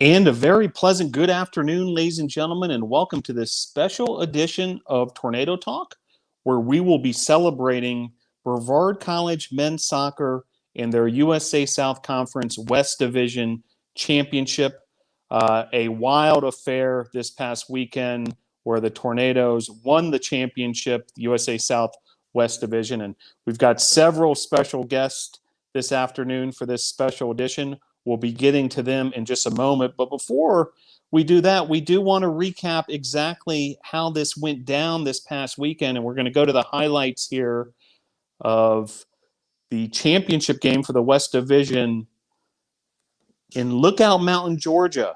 And a very pleasant good afternoon, ladies and gentlemen, and welcome to this special edition of Tornado Talk, where we will be celebrating Brevard College men's soccer in their USA South Conference West Division Championship. A wild affair this past weekend where the Tornadoes won the championship, the USA South West Division. And we've got several special guests this afternoon for this special edition. We'll be getting to them in just a moment. But before we do that, we do want to recap exactly how this went down this past weekend. And we're going to go to the highlights here of the championship game for the West Division in Lookout Mountain, Georgia.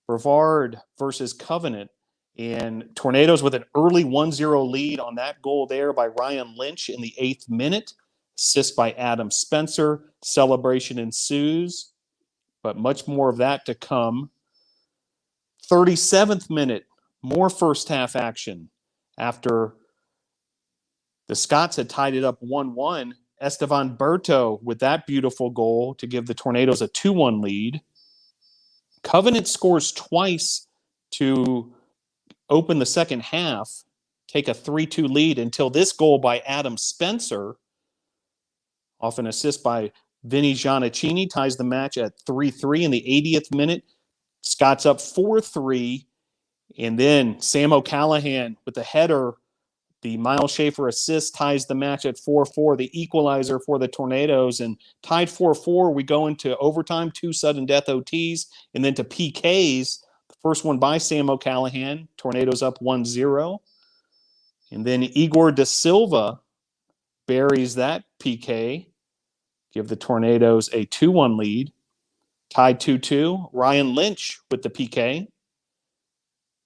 Brevard versus Covenant. And Tornadoes with an early 1-0 lead on that goal there by Ryan Lynch in the 8th minute. Assist by Adam Spencer. Celebration ensues, but much more of that to come. 37th minute, more first half action. After the Scots had tied it up 1-1, Estevan Berto with that beautiful goal to give the Tornadoes a 2-1 lead. Covenant scores twice to open the second half, take a 3-2 lead until this goal by Adam Spencer, off an assist by Giannaccini, ties the match at 3-3 in the 80th minute. Scott's up 4-3. And then Sam O'Callahan with the header, the Miles Schafer assist, ties the match at 4-4, the equalizer for the Tornadoes. And tied 4-4, we go into overtime, 2 sudden death OTs, and then to PKs. The first one by Sam O'Callahan, Tornadoes up 1-0. And then Igor de Silva buries that PK, give the Tornadoes a 2-1 lead. Tied 2-2. Ryan Lynch with the PK.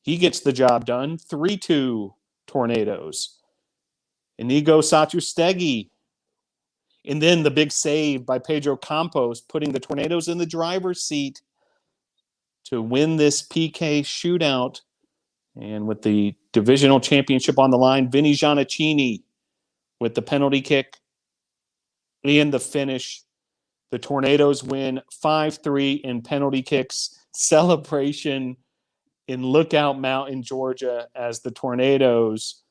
He gets the job done. 3-2 Tornadoes. Inigo Satrustegui. And then the big save by Pedro Campos, putting the Tornadoes in the driver's seat to win this PK shootout. And with the divisional championship on the line, Giannaccini with the penalty kick and the finish. The Tornadoes win 5-3 in penalty kicks. Celebration in Lookout Mountain, Georgia, as the Tornadoes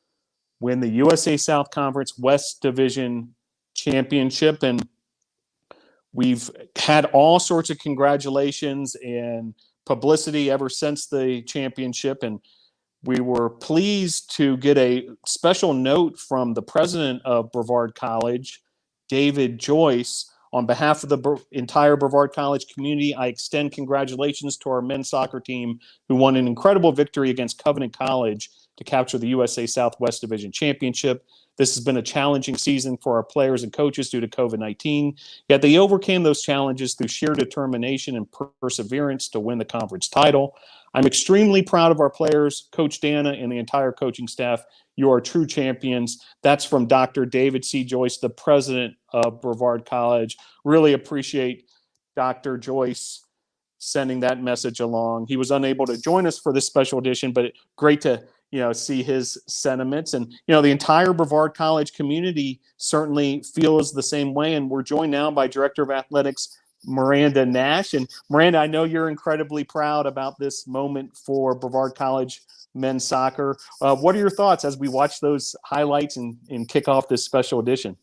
win the USA South Conference West Division Championship. And we've had all sorts of congratulations and publicity ever since the championship. And we were pleased to get a special note from the president of Brevard College, David Joyce. On behalf of the entire Brevard College community, I extend congratulations to our men's soccer team who won an incredible victory against Covenant College to capture the USA Southwest Division Championship. This has been a challenging season for our players and coaches due to COVID-19, yet they overcame those challenges through sheer determination and perseverance to win the conference title. I'm extremely proud of our players, Coach Dana, and the entire coaching staff. You are true champions. That's from Dr. David C. Joyce, the president of Brevard College. Really appreciate Dr. Joyce sending that message along. He was unable to join us for this special edition, but great to see his sentiments. And the entire Brevard College community certainly feels the same way. And we're joined now by Director of Athletics Miranda Nash. And Miranda, I know you're incredibly proud about this moment for Brevard College men's soccer. What are your thoughts as we watch those highlights and kick off this special edition?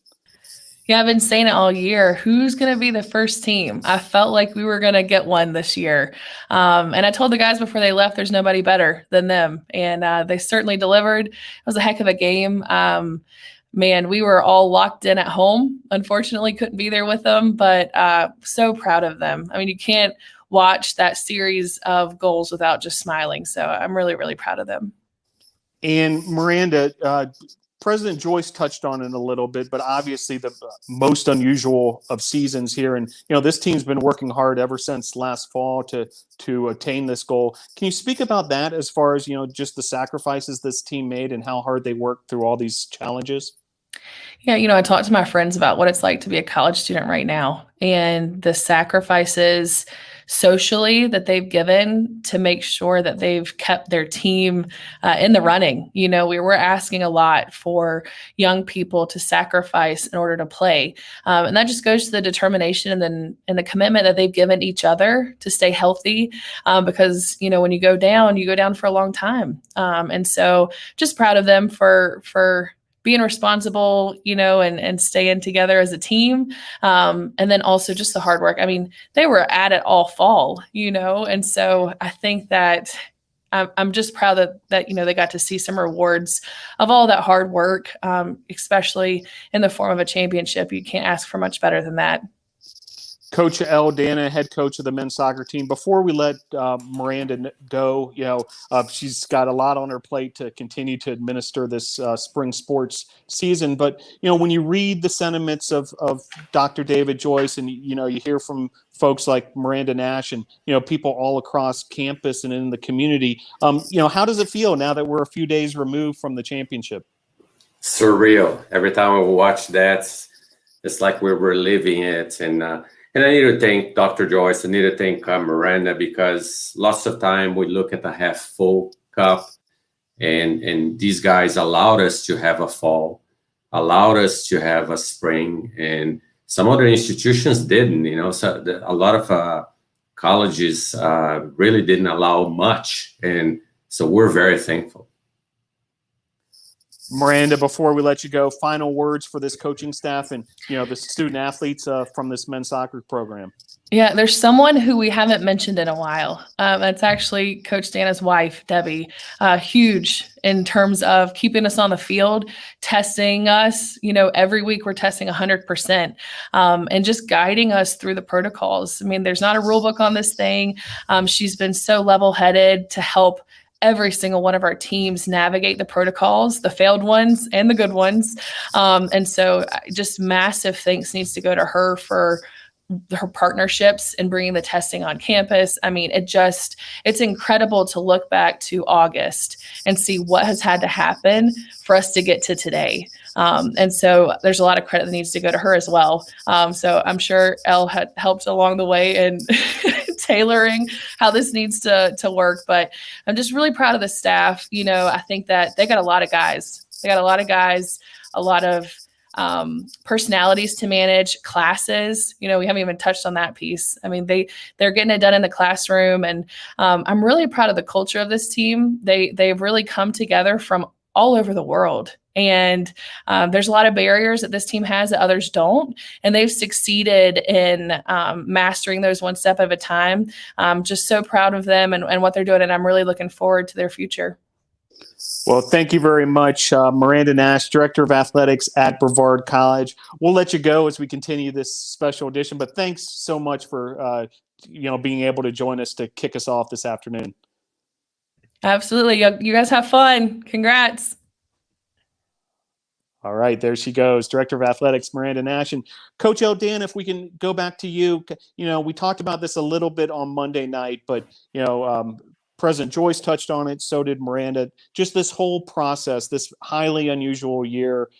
Yeah, I've been saying it all year. Who's going to be the first team? I felt like we were going to get one this year. And I told the guys before they left, there's nobody better than them. And they certainly delivered. It was a heck of a game. Man, we were all locked in at home. Unfortunately, couldn't be there with them, but so proud of them. I mean, you can't watch that series of goals without just smiling. So I'm really, really proud of them. And Miranda, President Joyce touched on it a little bit, but obviously the most unusual of seasons here. And, this team's been working hard ever since last fall to attain this goal. Can you speak about that as far as, just the sacrifices this team made and how hard they worked through all these challenges? Yeah, I talked to my friends about what it's like to be a college student right now and the sacrifices socially that they've given to make sure that they've kept their team in the running. You know, we're asking a lot for young people to sacrifice in order to play. And that just goes to the determination and the commitment that they've given each other to stay healthy. Because, you know, when you go down for a long time. And so just proud of them for being responsible, you know, and staying together as a team. And then also just the hard work. I mean, they were at it all fall, you know, and so I think that I'm just proud that, you know, they got to see some rewards of all that hard work, especially in the form of a championship. You can't ask for much better than that. Coach L. Dana, head coach of the men's soccer team. Before we let Miranda go, you know, she's got a lot on her plate to continue to administer this spring sports season. But, you know, when you read the sentiments of Dr. David Joyce and, you know, you hear from folks like Miranda Nash and, you know, people all across campus and in the community, you know, how does it feel now that we're a few days removed from the championship? Surreal. Every time I watch that, it's like we're reliving it. And I need to thank Dr. Joyce. I need to thank Miranda, because lots of time we look at the half full cup, and these guys allowed us to have a fall, allowed us to have a spring, and some other institutions didn't. You know, so a lot of colleges really didn't allow much, and so we're very thankful. Miranda, before we let you go, final words for this coaching staff and, you know, the student athletes from this men's soccer program. Yeah, there's someone who we haven't mentioned in a while. That's actually Coach Dana's wife, Debbie. Huge in terms of keeping us on the field, testing us. You know, every week we're testing 100%, and just guiding us through the protocols. I mean, there's not a rule book on this thing. She's been so level-headed to help every single one of our teams navigate the protocols, the failed ones and the good ones. And so just massive thanks needs to go to her for her partnerships and bringing the testing on campus. I mean, it's incredible to look back to August and see what has had to happen for us to get to today. And so there's a lot of credit that needs to go to her as well. So I'm sure Elle had helped along the way and tailoring how this needs to work. But I'm just really proud of the staff. You know, I think that they got a lot of guys. A lot of personalities to manage, classes. You know, we haven't even touched on that piece. I mean, they're getting it done in the classroom, and I'm really proud of the culture of this team. They've really come together from all over the world. And there's a lot of barriers that this team has that others don't. And they've succeeded in mastering those one step at a time. Just so proud of them and what they're doing. And I'm really looking forward to their future. Well, thank you very much, Miranda Nash, Director of Athletics at Brevard College. We'll let you go as we continue this special edition, but thanks so much for being able to join us to kick us off this afternoon. Absolutely. You guys have fun. Congrats. All right, there she goes, Director of Athletics, Miranda Nash. And Coach L. Dan, if we can go back to you, we talked about this a little bit on Monday night, but, President Joyce touched on it, so did Miranda. Just this whole process, this highly unusual year,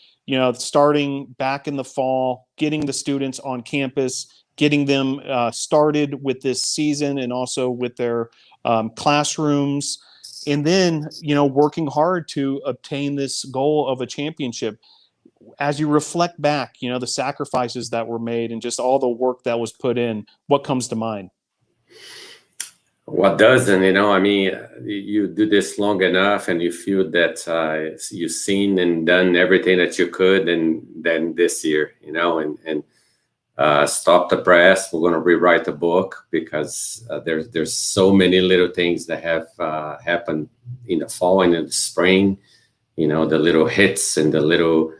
starting back in the fall, getting the students on campus, getting them started with this season and also with their classrooms, and then, working hard to obtain this goal of a championship. As you reflect back, the sacrifices that were made and just all the work that was put in, what comes to mind? What doesn't, you do this long enough and you feel that you've seen and done everything that you could, and then this year, and stop the press. We're going to rewrite the book because there's so many little things that have happened in the fall and in the spring, the little hits and the little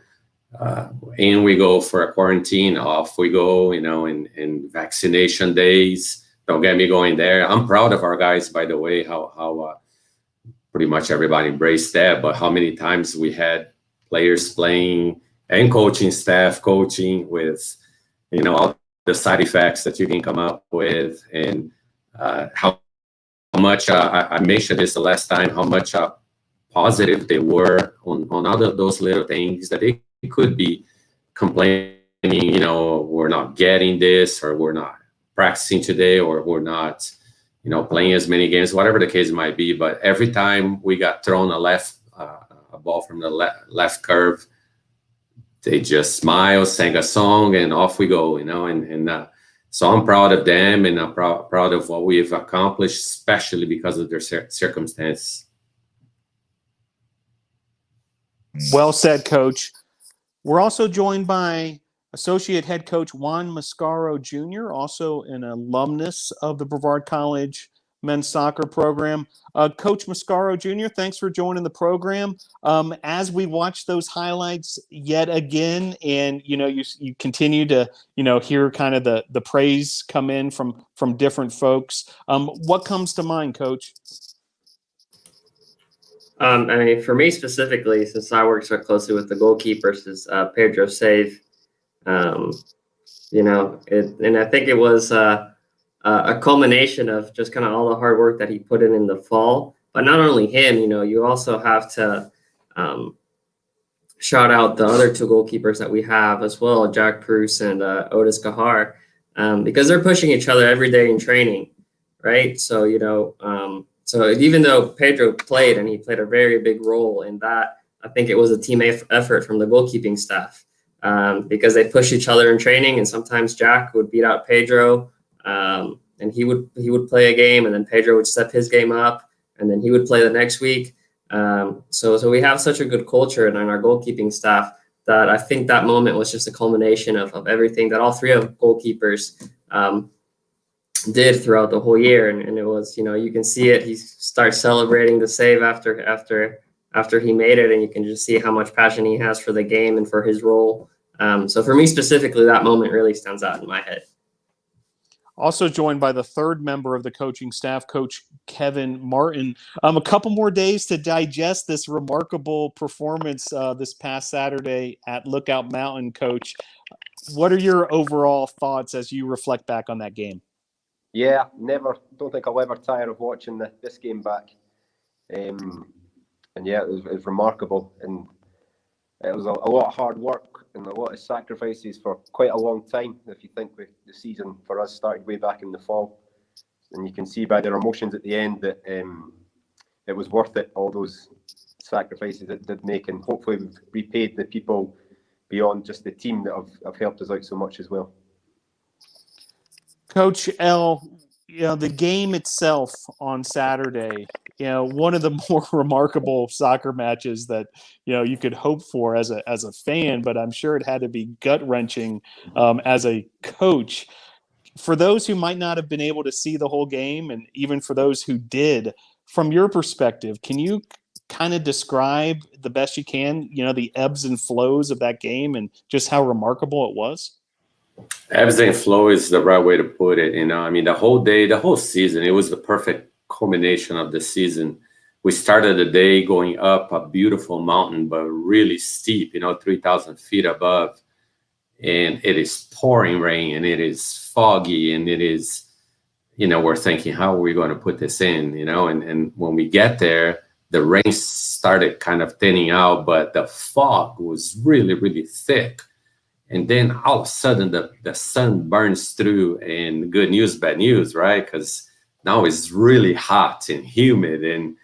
in we go for a quarantine, off we go, and vaccination days. Don't get me going there. I'm proud of our guys, by the way, how pretty much everybody embraced that, but how many times we had players playing and coaching staff coaching with, all the side effects that you can come up with, and how much, I mentioned this the last time, how much positive they were on all of those little things that they could be complaining, we're not getting this or we're not practicing today, or we're not, playing as many games, whatever the case might be. But every time we got thrown a ball from the left curve, they just smile, sang a song, and off we go, so I'm proud of them, and I'm proud of what we've accomplished, especially because of their circumstance. Well said, Coach. We're also joined by Associate Head Coach Juan Mascaro Jr., also an alumnus of the Brevard College men's soccer program. Coach Mascaro Jr., thanks for joining the program. As we watch those highlights yet again, and you continue to hear kind of the praise come in from different folks. What comes to mind, Coach? I mean, for me specifically, since I work so closely with the goalkeepers, is Pedro's save. And I think it was a culmination of just kind of all the hard work that he put in the fall. But not only him, you also have to shout out the other two goalkeepers that we have as well, Jack Bruce and Otis Kahar, because they're pushing each other every day in training, right? So, so even though Pedro played, and he played a very big role in that, I think it was a team effort from the goalkeeping staff, because they push each other in training, and sometimes Jack would beat out Pedro, and he would play a game, and then Pedro would step his game up, and then he would play the next week. So we have such a good culture in our goalkeeping staff that I think that moment was just a culmination of everything that all three of goalkeepers did throughout the whole year. And it was, you can see it. He starts celebrating the save after he made it, and you can just see how much passion he has for the game and for his role. So for me specifically, that moment really stands out in my head. Also joined by the third member of the coaching staff, Coach Kevin Martin. A couple more days to digest this remarkable performance this past Saturday at Lookout Mountain, Coach. What are your overall thoughts as you reflect back on that game? Yeah, don't think I'll ever tire of watching this game back. And yeah, it was remarkable, and it was a lot of hard work and a lot of sacrifices for quite a long time. If you think the season for us started way back in the fall, and you can see by their emotions at the end that it was worth it, all those sacrifices it did make, and hopefully we've repaid the people beyond just the team that have helped us out so much as well. Coach L, the game itself on Saturday, one of the more remarkable soccer matches that, you could hope for as a fan, but I'm sure it had to be gut-wrenching as a coach. For those who might not have been able to see the whole game, and even for those who did, from your perspective, can you kind of describe the best you can, the ebbs and flows of that game and just how remarkable it was? Ebbs and flow is the right way to put it. I mean, the whole day, the whole season, it was the perfect culmination of the season. We started the day going up a beautiful mountain, but really steep, 3,000 feet above. And it is pouring rain, and it is foggy, and it is, we're thinking, how are we going to put this in, and when we get there, the rain started kind of thinning out, but the fog was really, really thick. And then all of a sudden, the sun burns through, and good news, bad news, right? Because now it's really hot and humid, and,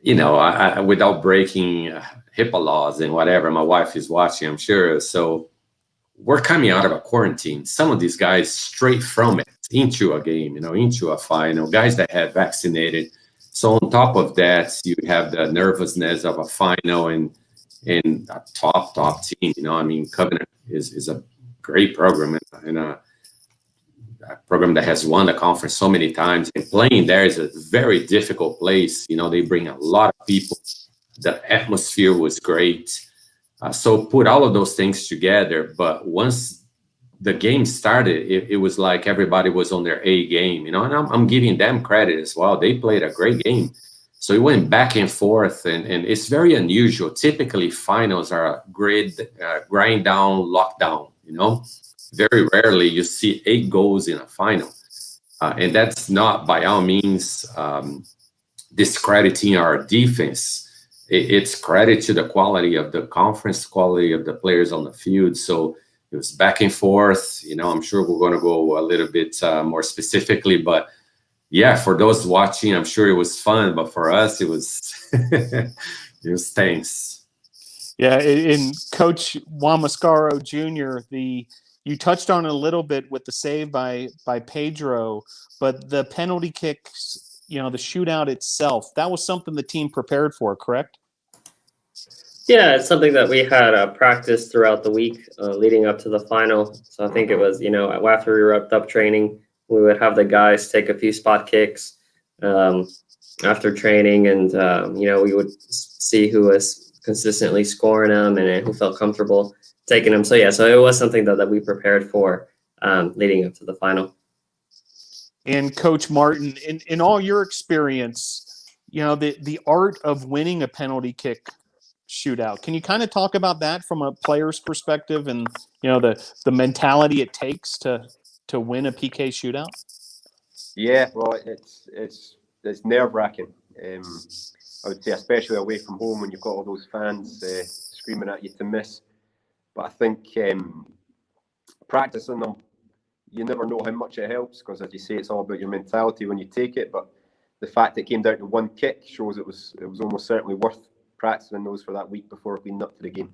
I without breaking HIPAA laws and whatever, my wife is watching, I'm sure. So we're coming out of a quarantine. Some of these guys straight from it into a game, into a final, guys that had vaccinated. So on top of that, you have the nervousness of a final and a top team. I mean, Covenant is a great program and a program that has won the conference so many times. And playing there is a very difficult place. They bring a lot of people. The atmosphere was great. So put all of those things together. But once the game started, it was like everybody was on their A game, and I'm giving them credit as well. They played a great game. So it went back and forth, and it's very unusual. Typically, finals are a grind down, lockdown, Very rarely you see 8 goals in a final. And that's not by all means discrediting our defense. It's credit to the quality of the conference, quality of the players on the field. So It was back and forth. I'm sure we're going to go a little bit more specifically, but yeah, for those watching, I'm sure it was fun, but for us, it was it was tense. Yeah, in Coach Juan Mascaro Jr., you touched on it a little bit with the save by Pedro, but the penalty kicks, the shootout itself, that was something the team prepared for, correct? Yeah, it's something that we had practiced throughout the week leading up to the final. So I think it was, after we wrapped up training, we would have the guys take a few spot kicks after training, and we would see who was consistently scoring them and who felt comfortable taking them. So yeah, so it was something that we prepared for leading up to the final. And Coach Martin, in all your experience, the art of winning a penalty kick shootout, can you kind of talk about that from a player's perspective, and the mentality it takes to win a PK shootout? Yeah, well, it's nerve-wracking. I would say, especially away from home when you've got all those fans screaming at you to miss. But I think practicing them, you never know how much it helps, because, as you say, it's all about your mentality when you take it. But the fact that it came down to one kick shows it was almost certainly worth practicing those for that week before being up to the game.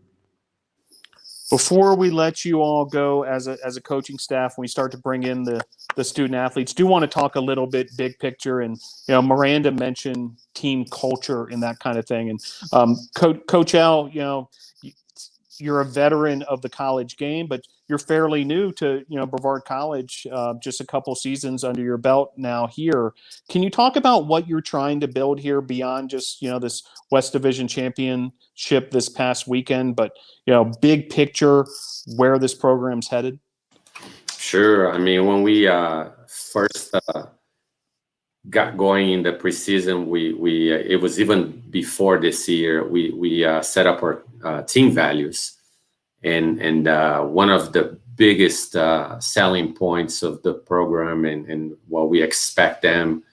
Before we let you all go as a coaching staff, when we start to bring in the student athletes, do want to talk a little bit big picture. And Miranda mentioned team culture and that kind of thing. And Coach Al, you're a veteran of the college game, but you're fairly new to Brevard College, just a couple seasons under your belt now here. Can you talk about what you're trying to build here beyond just this West Division championship this past weekend, but big picture where this program's headed? Sure. I mean, when we first got going in the preseason, we it was even before this year, we set up our team values, and one of the biggest selling points of the program and what we expect them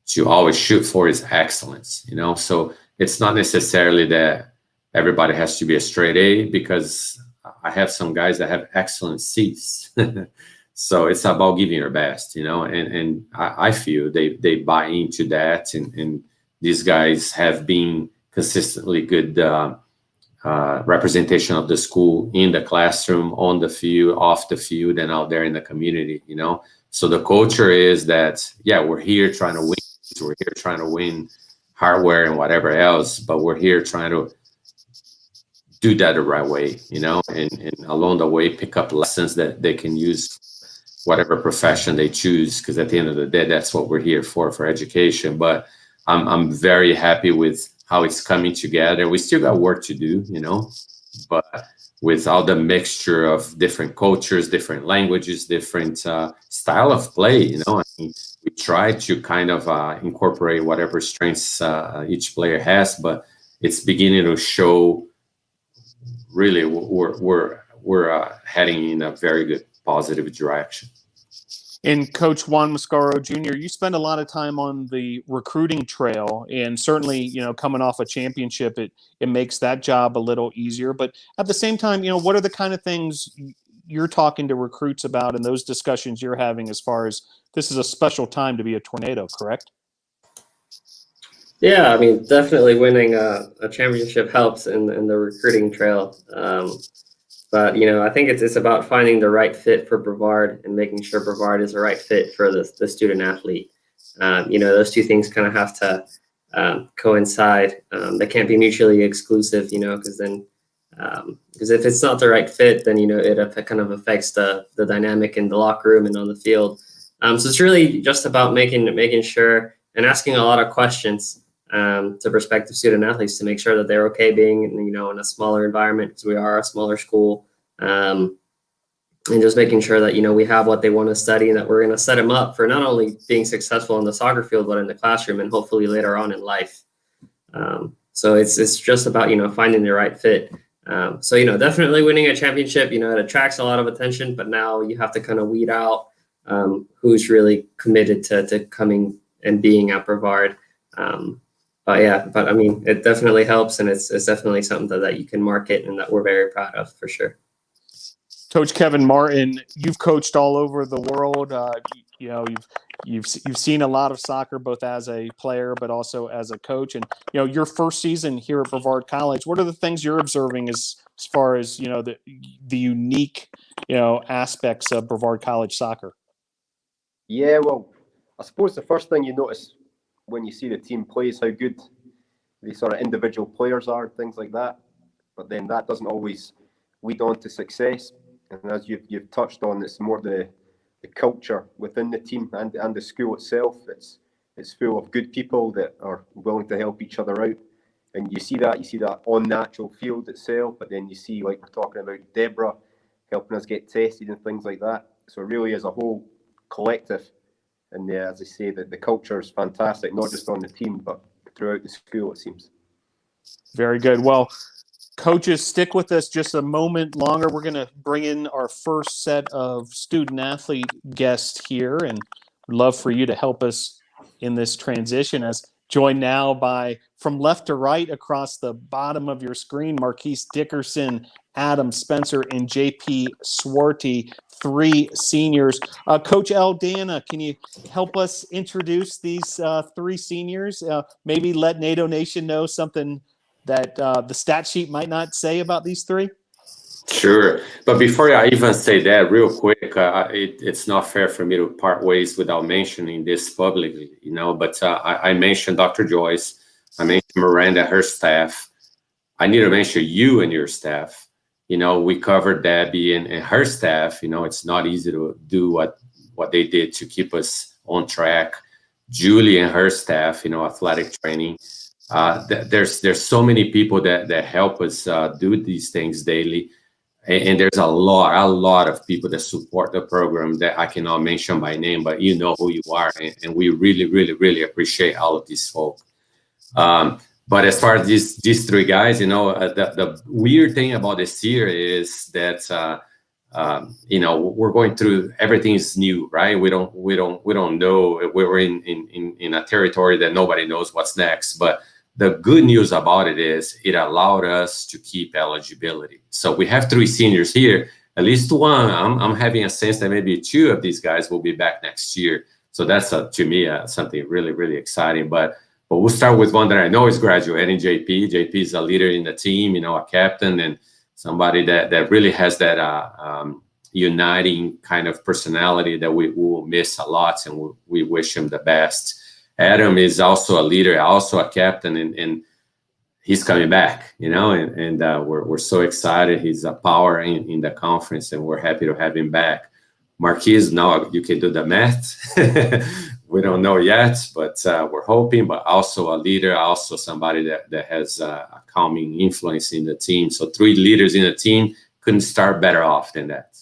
to always shoot for is excellence. So it's not necessarily that everybody has to be a straight A, because I have some guys that have excellent C's. So it's about giving your best, and I feel they buy into that, and these guys have been consistently good representation of the school in the classroom, on the field, off the field, and out there in the community, So the culture is that, yeah, we're here trying to win. We're here trying to win hardware and whatever else, but we're here trying to do that the right way, and along the way, pick up lessons that they can use whatever profession they choose, because at the end of the day, that's what we're here for education. But I'm very happy with how it's coming together. We still got work to do, but with all the mixture of different cultures, different languages, different style of play, I mean, we try to kind of incorporate whatever strengths each player has, but it's beginning to show really we're heading in a very good positive direction. And Coach Juan Mascaro Jr., you spend a lot of time on the recruiting trail, and certainly, coming off a championship, it makes that job a little easier. But at the same time, what are the kind of things you're talking to recruits about and those discussions you're having as far as this is a special time to be a Tornado, correct? Yeah, I mean, definitely winning a championship helps in the recruiting trail. But, I think it's about finding the right fit for Brevard and making sure Brevard is the right fit for the student athlete. Those two things kind of have to coincide. They can't be mutually exclusive, because if it's not the right fit, then, it kind of affects the dynamic in the locker room and on the field. So it's really just about making sure and asking a lot of questions to prospective student athletes to make sure that they're okay being, in a smaller environment, because we are a smaller school, and just making sure that, we have what they want to study and that we're going to set them up for not only being successful on the soccer field, but in the classroom and hopefully later on in life. So it's just about, finding the right fit. So, definitely winning a championship, it attracts a lot of attention, but now you have to kind of weed out who's really committed to coming and being at Brevard. But I mean, it definitely helps, and it's definitely something that you can market and that we're very proud of, for sure. Coach Kevin Martin, you've coached all over the world. You've seen a lot of soccer, both as a player but also as a coach. And your first season here at Brevard College, what are the things you're observing as far as the unique aspects of Brevard College soccer? Yeah, well, I suppose the first thing you notice when you see the team play is how good the sort of individual players are, things like that. But then that doesn't always lead on to success. And as you've touched on, it's more the culture within the team and the school itself. It's full of good people that are willing to help each other out. And you see that on the actual field itself, but then you see, like we're talking about, Deborah helping us get tested and things like that. So really as a whole collective, and as I say, the culture is fantastic, not just on the team, but throughout the school, it seems. Very good. Well, coaches, stick with us just a moment longer. We're going to bring in our first set of student-athlete guests here, and we'd love for you to help us in this transition, as joined now by, from left to right across the bottom of your screen, Marquis Dickerson, Adam Spencer, and JP Suarti, 3 seniors. Coach Aldana, can you help us introduce these 3 seniors? Maybe let NATO Nation know something that the stat sheet might not say about these 3? Sure. But before I even say that, real quick, it's not fair for me to part ways without mentioning this publicly, but I mentioned Dr. Joyce. I mentioned Miranda, her staff. I need to mention you and your staff. We covered Debbie and her staff. It's not easy to do what they did to keep us on track. Julie and her staff, athletic training. There's so many people that help us do these things daily, and there's a lot of people that support the program that I cannot mention by name, but you know who you are, and we really appreciate all of these folks. But as far as these 3 guys, the weird thing about this year is that we're going through, everything is new, right? We don't know. We're in a territory that nobody knows what's next, but the good news about it is it allowed us to keep eligibility. So we have 3 seniors here, at least 1. I'm having a sense that maybe 2 of these guys will be back next year. So that's to me something really exciting. But we'll start with one that I know is graduating, JP. JP is a leader in the team, a captain, and somebody that really has that uniting kind of personality that we will miss a lot, and we wish him the best. Adam is also a leader, also a captain, and he's coming back, and we're so excited. He's a power in the conference, and we're happy to have him back. Marquis, now you can do the math. We don't know yet, but we're hoping, but also a leader, also somebody that has a calming influence in the team. So 3 leaders in the team, couldn't start better off than that.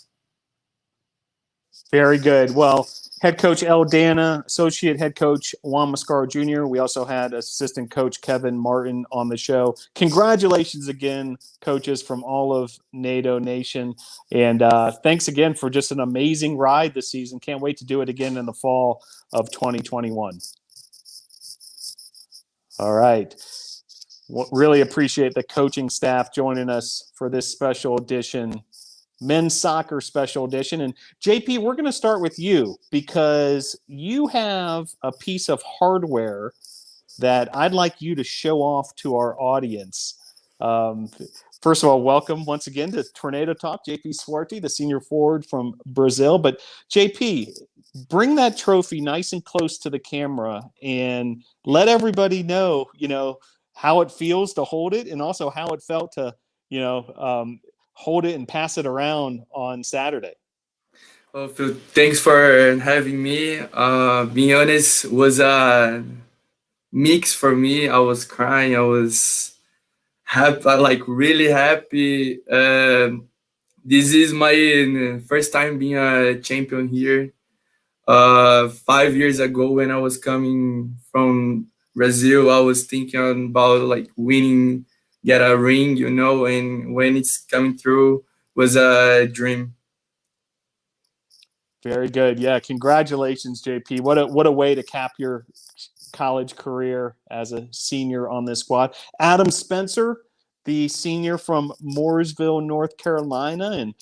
Very good. Well, head coach Aldana, associate head coach Juan Mascaro Jr. We also had assistant coach Kevin Martin on the show. Congratulations again, coaches, from all of NATO Nation. And thanks again for just an amazing ride this season. Can't wait to do it again in the fall of 2021. All right. Really appreciate the coaching staff joining us for this special edition, men's soccer special edition. And JP, we're going to start with you because you have a piece of hardware that I'd like you to show off to our audience. First of all, welcome once again to Tornado Talk, JP Suarti, the senior forward from Brazil. But JP, bring that trophy nice and close to the camera and let everybody know, how it feels to hold it, and also how it felt to, hold it and pass it around on Saturday. Well, Phil, thanks for having me. Being honest, was a mix for me. I was crying. I was happy, really happy. This is my first time being a champion here. 5 years ago, when I was coming from Brazil, I was thinking about winning, get a ring, and when it's coming through, was a dream. Very good. Yeah, congratulations, JP. What a way to cap your college career as a senior on this squad. Adam Spencer, the senior from Mooresville, North Carolina, and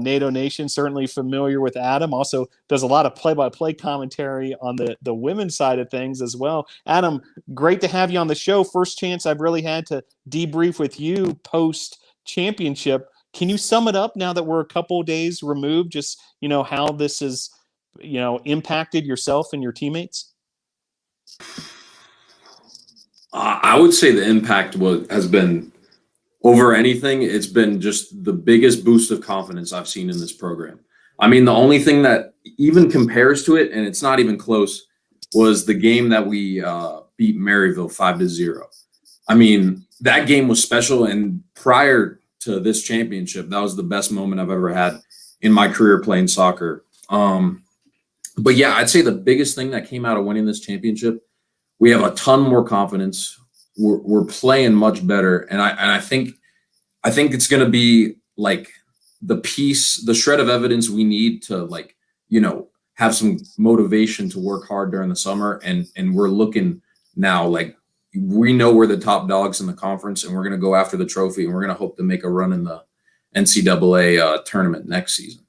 NATO Nation, certainly familiar with Adam. Also does a lot of play-by-play commentary on the women's side of things as well. Adam, great to have you on the show. First chance I've really had to debrief with you post-championship. Can you sum it up now that we're a couple days removed, just how this has impacted yourself and your teammates? I would say the impact has been, over anything, it's been just the biggest boost of confidence I've seen in this program. I mean, the only thing that even compares to it, and it's not even close, was the game that we beat Maryville 5-0. I mean, that game was special, and prior to this championship, that was the best moment I've ever had in my career playing soccer. But yeah, I'd say the biggest thing that came out of winning this championship, we have a ton more confidence. We're playing much better, and I think it's going to be like the shred of evidence we need to have some motivation to work hard during the summer, and we're looking now like we know we're the top dogs in the conference, and we're going to go after the trophy, and we're going to hope to make a run in the NCAA tournament next season.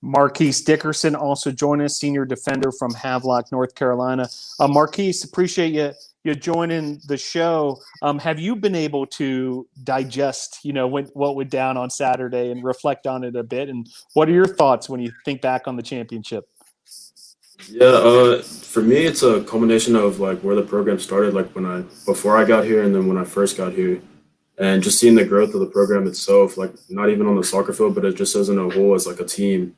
Marquis Dickerson also joined us, senior defender from Havelock, North Carolina. Marquis, appreciate you joining the show. Have you been able to digest, what went down on Saturday and reflect on it a bit? And what are your thoughts when you think back on the championship? Yeah, for me, it's a culmination of where the program started, before I got here and then when I first got here. And just seeing the growth of the program itself, not even on the soccer field, but it just as in a whole, as a team,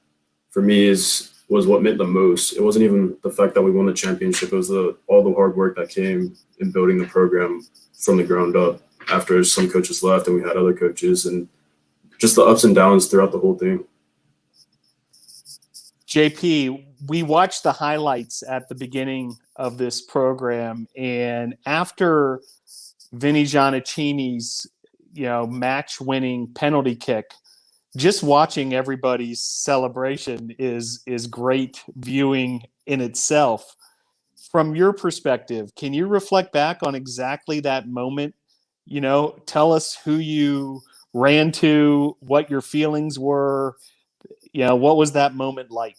for me was what meant the most. It wasn't even the fact that we won the championship. It was all the hard work that came in building the program from the ground up after some coaches left and we had other coaches, and just the ups and downs throughout the whole thing. JP, we watched the highlights at the beginning of this program, and after Vinny Giannaccini's, match-winning penalty kick, just watching everybody's celebration is great viewing in itself. From your perspective, can you reflect back on exactly that moment? Tell us who you ran to, what your feelings were. What was that moment like?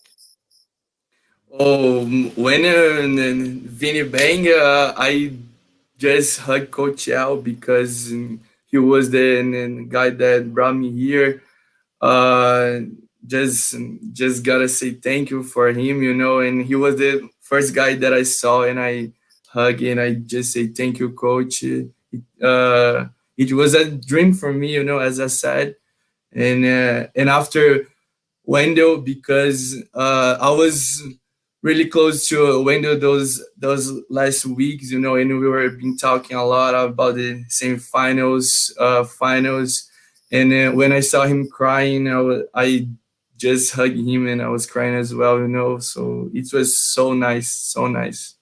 Oh, when Vinny bang, I just hugged Coach Al because he was the guy that brought me here. Just gotta say thank you for him, and he was the first guy that I saw, and I hug and I just say thank you, Coach. It was a dream for me, as I said, and after Wendel, because I was really close to Wendel those last weeks, and we were been talking a lot about the semifinals, finals, and when I saw him crying, I just hugged him and I was crying as well, so it was so nice, so nice.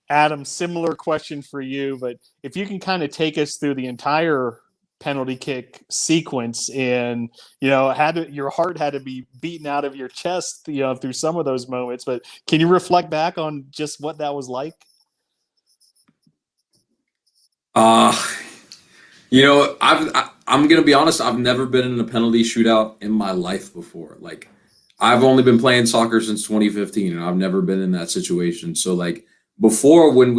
Adam, similar question for you, but if you can kind of take us through the entire penalty kick sequence, and your heart had to be beaten out of your chest through some of those moments, but can you reflect back on just what that was like? I'm gonna be honest, I've never been in a penalty shootout in my life before. I've only been playing soccer since 2015, and I've never been in that situation. So before, when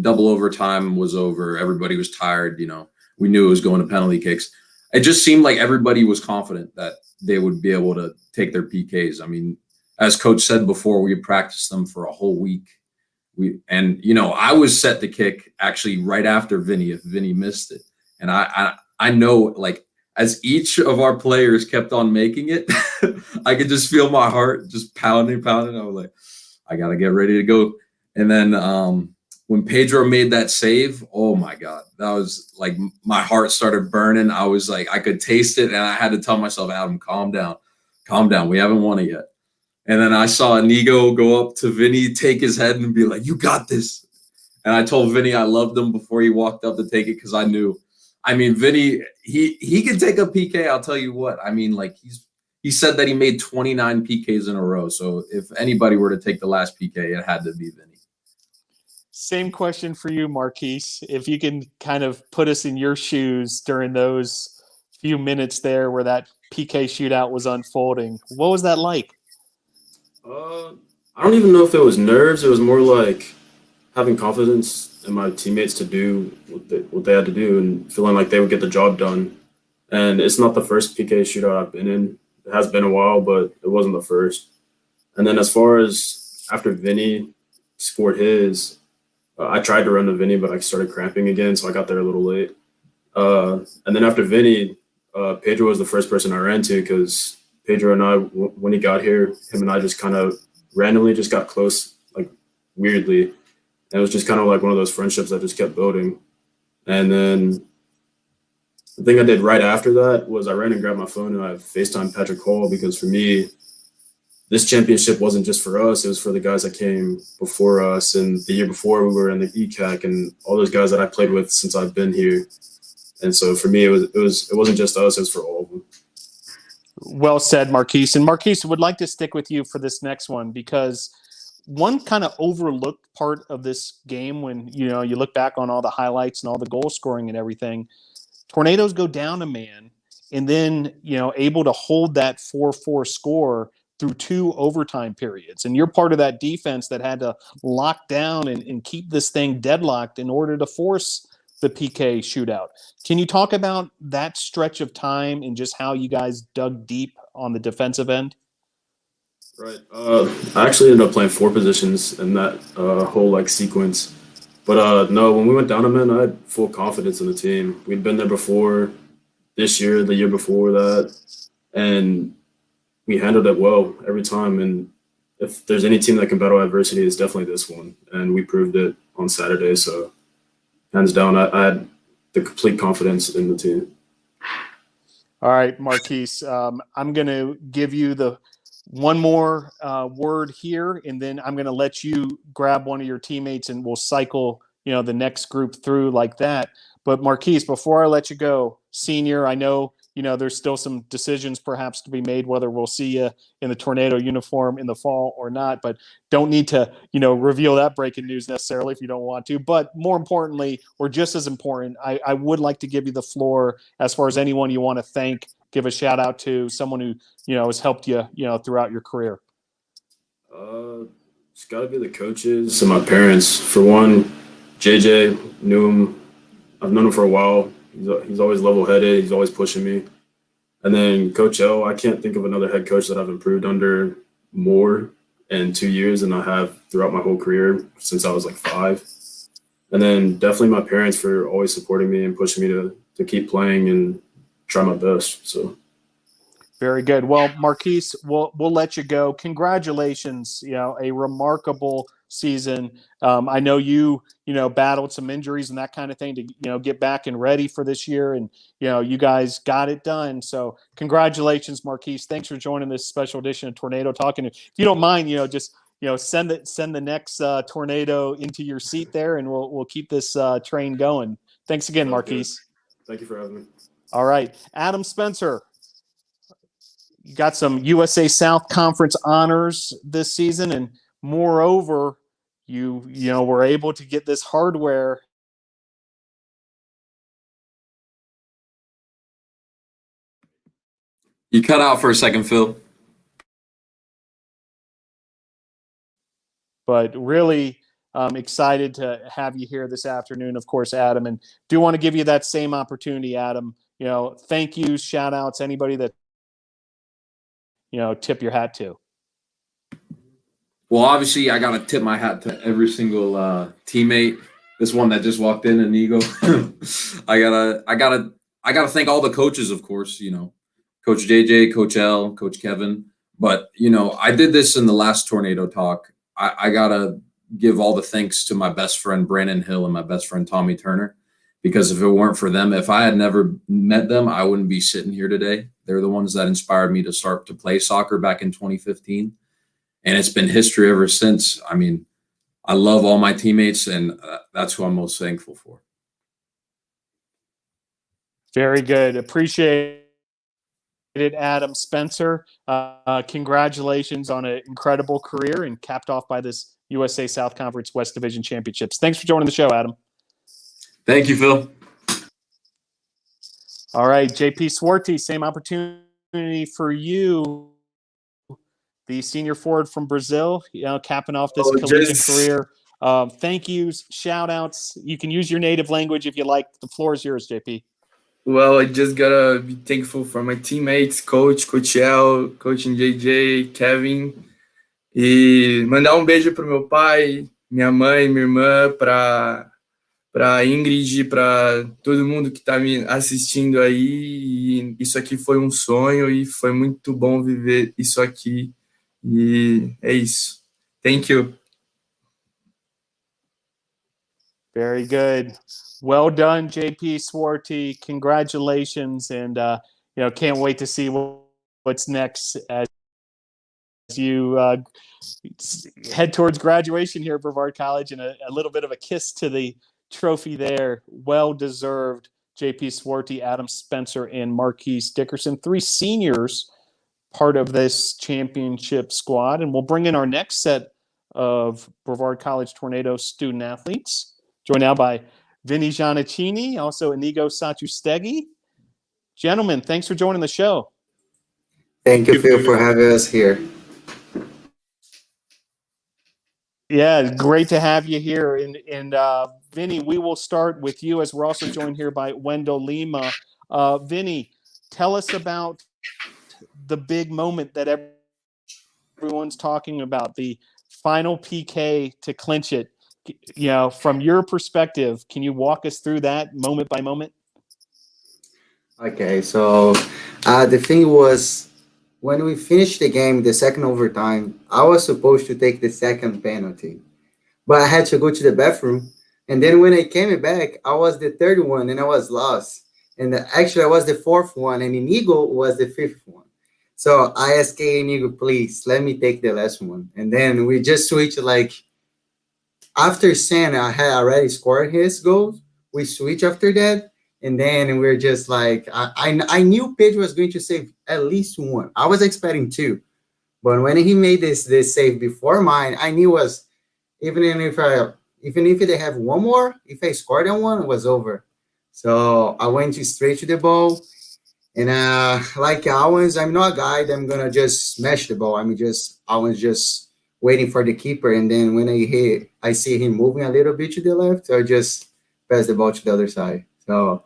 double overtime was over, everybody was tired, we knew it was going to penalty kicks. It just seemed like everybody was confident that they would be able to take their PKs. I mean, as Coach said before, we had practiced them for a whole week. I was set to kick actually right after Vinny, if Vinny missed it. And I know, as each of our players kept on making it, I could just feel my heart just pounding. I was like, I got to get ready to go. And then when Pedro made that save, oh my God, that was my heart started burning. I was I could taste it, and I had to tell myself, Adam, calm down. We haven't won it yet. And then I saw Inigo go up to Vinny, take his head and be like, you got this. And I told Vinny I loved him before he walked up to take it, because I knew. I mean, Vinny, he can take a PK, I'll tell you what. I mean, he said that he made 29 PKs in a row. So if anybody were to take the last PK, it had to be Vinny. Same question for you, Marquis. If you can kind of put us in your shoes during those few minutes there where that PK shootout was unfolding, what was that like? I don't even know if it was nerves. It was more like having confidence in my teammates to do what they had to do and feeling like they would get the job done. And it's not the first PK shootout I've been in. It has been a while, but it wasn't the first. And then as far as after Vinny scored his, I tried to run to Vinny, but I started cramping again, so I got there a little late. And then after Vinny, Pedro was the first person I ran to because Pedro and I, when he got here, him and I just kind of randomly just got close, like weirdly. And it was just kind of like one of those friendships that just kept building. And then the thing I did right after that was I ran and grabbed my phone and I FaceTimed Patrick Hall because for me, this championship wasn't just for us. It was for the guys that came before us. And the year before we were in the ECAC and all those guys that I played with since I've been here. And so for me, it wasn't just us, it was for all of them. Well said, Marquis. And Marquis, would like to stick with you for this next one because one kind of overlooked part of this game when, you look back on all the highlights and all the goal scoring and everything, Tornadoes go down a man and then, able to hold that 4-4 score through 2 overtime periods. And you're part of that defense that had to lock down and keep this thing deadlocked in order to force the PK shootout. Can you talk about that stretch of time and just how you guys dug deep on the defensive end? Right. I actually ended up playing 4 positions in that whole sequence. But no, when we went down a man, I had full confidence in the team. We'd been there before, this year, the year before that, and we handled it well every time. And if there's any team that can battle adversity, it's definitely this one. And we proved it on Saturday. So hands down, I had the complete confidence in the team. All right, Marquis, I'm going to give you the one more word here, and then I'm going to let you grab one of your teammates and we'll cycle, the next group through like that. But Marquis, before I let you go, senior, I know, there's still some decisions perhaps to be made, whether we'll see you in the Tornado uniform in the fall or not, but don't need to, reveal that breaking news necessarily if you don't want to. But more importantly, or just as important, I would like to give you the floor as far as anyone you want to thank, give a shout out to someone who, has helped you, throughout your career. It's got to be the coaches and my parents. For one, JJ, knew him. I've known him for a while. He's always level-headed. He's always pushing me. And then Coach L, I can't think of another head coach that I've improved under more in 2 years than I have throughout my whole career since I was 5. And then definitely my parents for always supporting me and pushing me to keep playing and try my best. So. Very good. Well, Marquis, we'll let you go. Congratulations, a remarkable season. I know you battled some injuries and that kind of thing to, get back and ready for this year. And, you guys got it done. So congratulations, Marquis. Thanks for joining this special edition of Tornado Talking. If you don't mind, just, send the next Tornado into your seat there and we'll keep this train going. Thanks again, Marquis. Thank you for having me. All right. Adam Spencer. You got some USA South Conference honors this season, and moreover, you were able to get this hardware. You cut out for a second, Phil. But really excited to have you here this afternoon, of course, Adam, and do want to give you that same opportunity, Adam. Thank you, shout outs, anybody that tip your hat to. Well, obviously, I gotta tip my hat to every single teammate. This one that just walked in, Inigo. I gotta thank all the coaches, of course. Coach JJ, Coach L, Coach Kevin. But I did this in the last Tornado Talk. I gotta give all the thanks to my best friend Brandon Hill and my best friend Tommy Turner, because if it weren't for them, if I had never met them, I wouldn't be sitting here today. They're the ones that inspired me to start to play soccer back in 2015. And it's been history ever since. I mean, I love all my teammates, and that's who I'm most thankful for. Very good. Appreciate Adam Spencer. Congratulations on an incredible career and capped off by this USA South Conference West Division Championships. Thanks for joining the show, Adam. Thank you, Phil. All right, JP Suarti, same opportunity for you. The senior forward from Brazil, capping off this collegiate career. Thank yous, shout outs. You can use your native language if you like. The floor is yours, JP. Well, I just gotta be thankful for my teammates, Coach El, Coach JJ, Kevin. E mandar beijo pro meu pai, minha mãe, minha irmã, pra Ingrid, para todo mundo que está me assistindo aí. E isso aqui foi um sonho e foi muito bom viver isso aqui. E é isso. Thank you. Very good. Well done, JP Suarti. Congratulations, and can't wait to see what's next as you head towards graduation here at Brevard College, and a little bit of a kiss to the trophy there. Well deserved. JP Suarti, Adam Spencer, and Marquis Dickerson, 3 seniors, part of this championship squad. And we'll bring in our next set of Brevard College Tornado student athletes, joined now by Vinny Giannaccini, also Inigo Satrustegui. Gentlemen, thanks for joining the show. Thank you, Phil, for having us here. Yeah, great to have you here. And Vinny, we will start with you as we're also joined here by Wendel Lima. Vinny, tell us about the big moment that everyone's talking about, the final PK to clinch it. From your perspective, can you walk us through that moment by moment? Okay, so the thing was, when we finished the game, the second overtime, I was supposed to take the second penalty, but I had to go to the bathroom. And then when I came back, I was the third one and I was lost. And actually, I was the fourth one and Inigo was the fifth one. So I asked Inigo, please, let me take the last one. And then we just switched, after Santa had already scored his goals, we switched after that. And then we're just I knew Pedro was going to save at least one. I was expecting 2. But when he made this save before mine, I knew even if they have one more, if I scored on one, it was over. So I went straight to the ball. And like Owens, I'm not a guy that I'm going to just smash the ball. I was just waiting for the keeper. And then when I see him moving a little bit to the left, so I just pass the ball to the other side. So,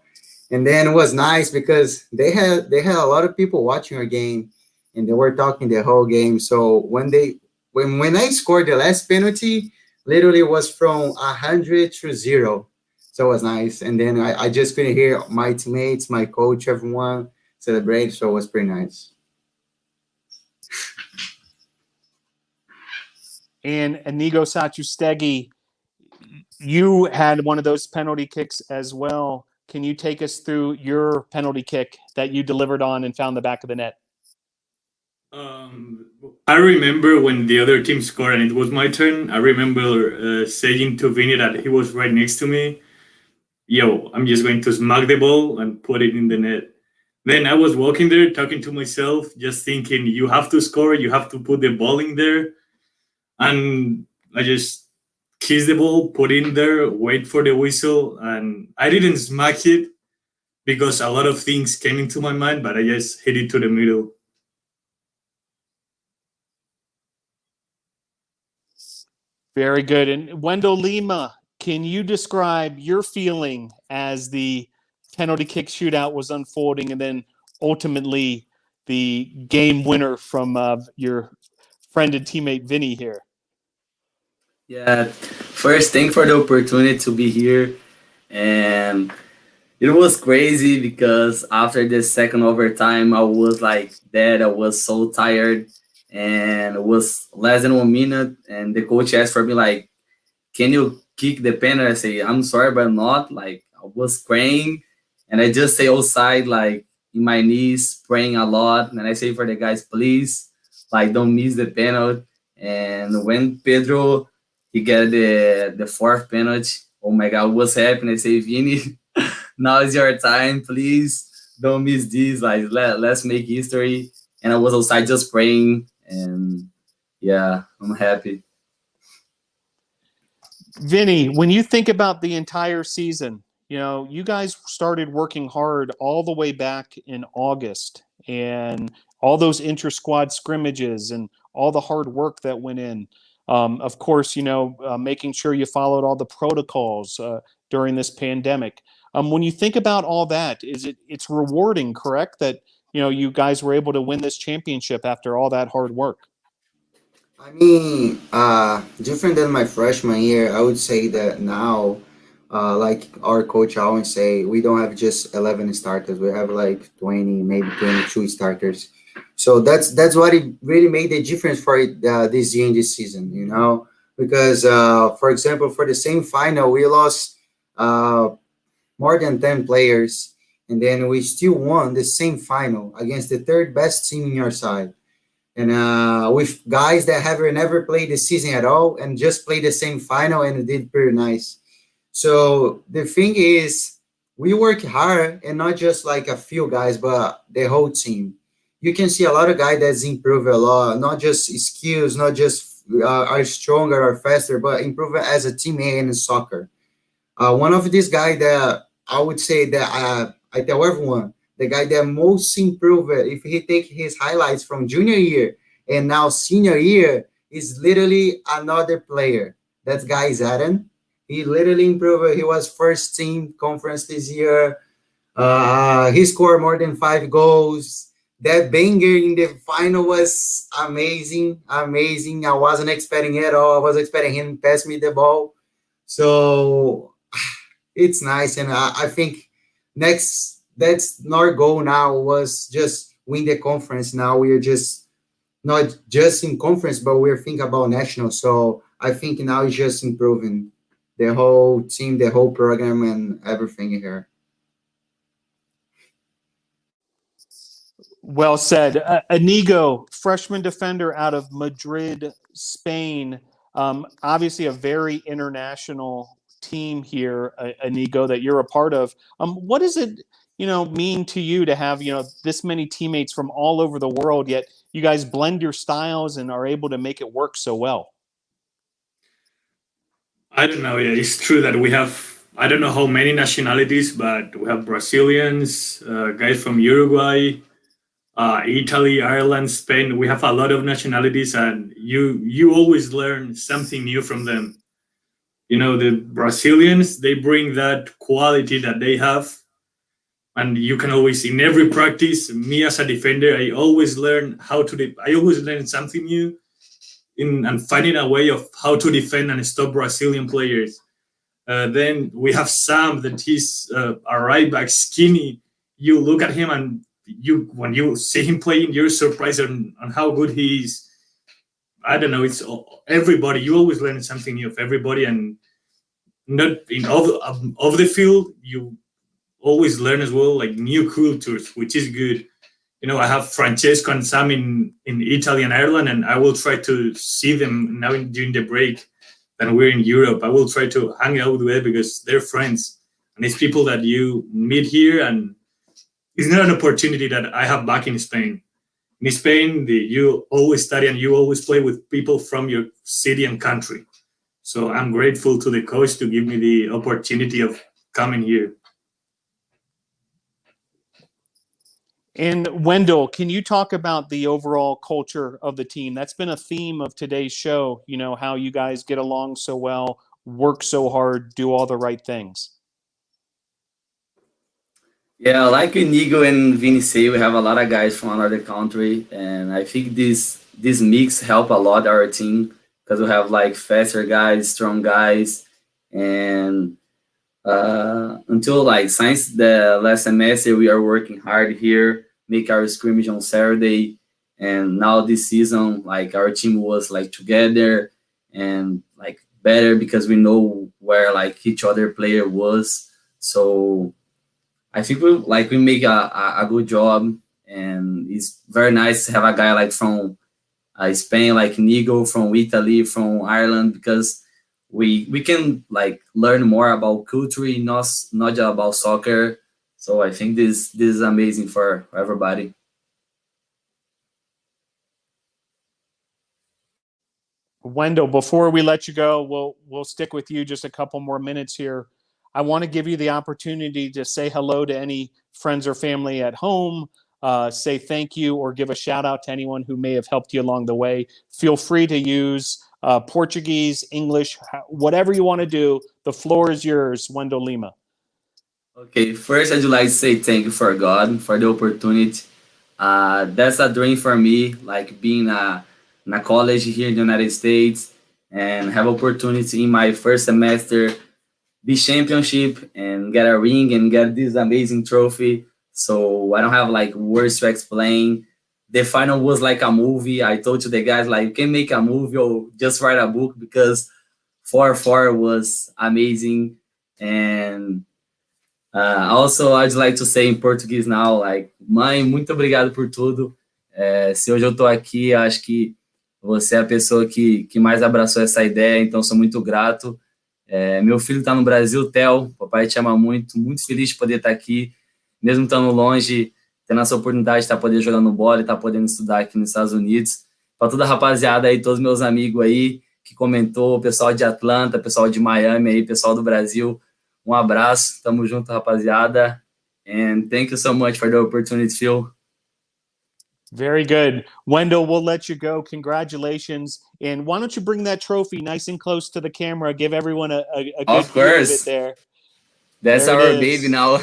and then it was nice because they had a lot of people watching our game, and they were talking the whole game. So when I scored the last penalty, literally was from 100 to 0. So it was nice. And then I just couldn't hear my teammates, my coach, everyone celebrate. So it was pretty nice. And Inigo Satrustegui, you had one of those penalty kicks as well. Can you take us through your penalty kick that you delivered on and found the back of the net? I remember when the other team scored and it was my turn, I remember saying to Vinny that he was right next to me, yo, I'm just going to smack the ball and put it in the net. Then I was walking there talking to myself, just thinking, you have to score, you have to put the ball in there. And I just kissed the ball, put it in there, wait for the whistle, and I didn't smack it because a lot of things came into my mind, but I just hit it to the middle. Very good. And Wendel Lima, can you describe your feeling as the penalty kick shootout was unfolding and then ultimately the game winner from your friend and teammate Vinny here? Yeah, first, thanks for the opportunity to be here. And it was crazy because after the second overtime, I was dead. I was so tired. And it was less than 1 minute. And the coach asked for me, can you kick the penalty? I say, I'm sorry, but I'm not. I was crying. And I just stay outside, in my knees, praying a lot. And I say for the guys, please, don't miss the penalty. And when Pedro, he got the fourth penalty, oh my God, what's happening? I say, Vinny, now is your time, please. don't miss this. Like let's make history. And I was outside just praying, and yeah, I'm happy. Vinny, when you think about the entire season, you know, you guys started working hard all the way back in August, and all those inter-squad scrimmages and all the hard work that went in. Of course, you know, making sure you followed all the protocols during this pandemic. When you think about all that, it's rewarding, correct? That, you know, you guys were able to win this championship after all that hard work. I mean, different than my freshman year, I would say that now, like our coach always say, we don't have just 11 starters. We have like 20, maybe 22 starters. So that's what it really made the difference for this year in this season, you know, because, for example, for the same final, we lost more than 10 players, and then we still won the same final against the third best team in your side. And with guys that have never played the season at all and just played the same final and did pretty nice. So the thing is, we work hard, and not just like a few guys, but the whole team. You can see a lot of guys that's improved a lot, not just skills, not just are stronger or faster, but improve as a teammate in soccer. One of these guys that I would say that I tell everyone, the guy that most improved, if he take his highlights from junior year and now senior year, is literally another player. That guy is Adam. He literally improved. He was first team conference this year. He scored more than 5 goals. That banger in the final was amazing, amazing. I wasn't expecting it at all. I was expecting him to pass me the ball. So it's nice. And I think that's our goal now, was just win the conference. Now we are just not just in conference, but we're thinking about national. So I think now it's just improving the whole team, the whole program, and everything here. Well said. Inigo, freshman defender out of Madrid, Spain. Obviously a very international team here, Inigo, that you're a part of. What does it, you know, mean to you to have, you know, this many teammates from all over the world, yet you guys blend your styles and are able to make it work so well? I don't know. Yeah, it's true that we have, I don't know how many nationalities, but we have Brazilians, guys from Uruguay, Italy, Ireland, Spain. We have a lot of nationalities, and you always learn something new from them. You know, the Brazilians, they bring that quality that they have, and you can always, in every practice, me as a defender, I always learn I always learn something new and finding a way of how to defend and stop Brazilian players. Then we have Sam, that he's a right back, skinny. You look at him, and when you see him playing, you're surprised on how good he is. I don't know. It's everybody. You always learn something new of everybody, and not in of the field. You always learn as well, like new cultures, which is good. You know, I have Francesco and Sam in Italy and Ireland, and I will try to see them now during the break. Then we're in Europe. I will try to hang out with them because they're friends, and it's people that you meet here, and it's not an opportunity that I have back in Spain. In Spain, you always study and you always play with people from your city and country. So I'm grateful to the coach to give me the opportunity of coming here. And Wendel, can you talk about the overall culture of the team? That's been a theme of today's show, you know, how you guys get along so well, work so hard, do all the right things. Yeah, like Inigo and Vini say, we have a lot of guys from another country, and I think this mix help a lot our team, because we have like faster guys, strong guys, and until like since the last semester we are working hard here, make our scrimmage on Saturday, and now this season like our team was like together and like better because we know where like each other player was. So I think we make a good job, and it's very nice to have a guy like from Spain, like Inigo, from Italy, from Ireland, because we can like learn more about culture, not just about soccer. So I think this is amazing for everybody. Wendel, before we let you go, we'll stick with you just a couple more minutes here. I want to give you the opportunity to say hello to any friends or family at home, say thank you, or give a shout out to anyone who may have helped you along the way. Feel free to use Portuguese, English, whatever you want to do. The floor is yours, Wendel Lima. Okay, first I'd like to say thank you for God for the opportunity. That's a dream for me, like being in a college here in the United States and have opportunity in my first semester be championship and get a ring and get this amazing trophy. So I don't have like words to explain. The final was like a movie. I told to the guys like you can make a movie or just write a book because 4-4 was amazing. And also I'd like to say in Portuguese now, like, mãe, muito obrigado por tudo. Se hoje eu tô aqui, acho que você é a pessoa que mais abraçou essa ideia, então sou muito grato. Meu filho está no Brasil, Theo, papai te ama muito, muito feliz de poder estar aqui, mesmo estando longe, tendo essa oportunidade de estar podendo jogando bola e estar podendo estudar aqui nos Estados Unidos. Para toda a rapaziada aí, todos meus amigos aí que comentou, pessoal de Atlanta, pessoal de Miami aí, pessoal do Brasil, um abraço, tamo junto, rapaziada, and thank you so much for the opportunity, Phil. Very good. Wendel, we'll let you go. Congratulations. And why don't you bring that trophy nice and close to the camera? Give everyone a good view of it there. That's there our baby now.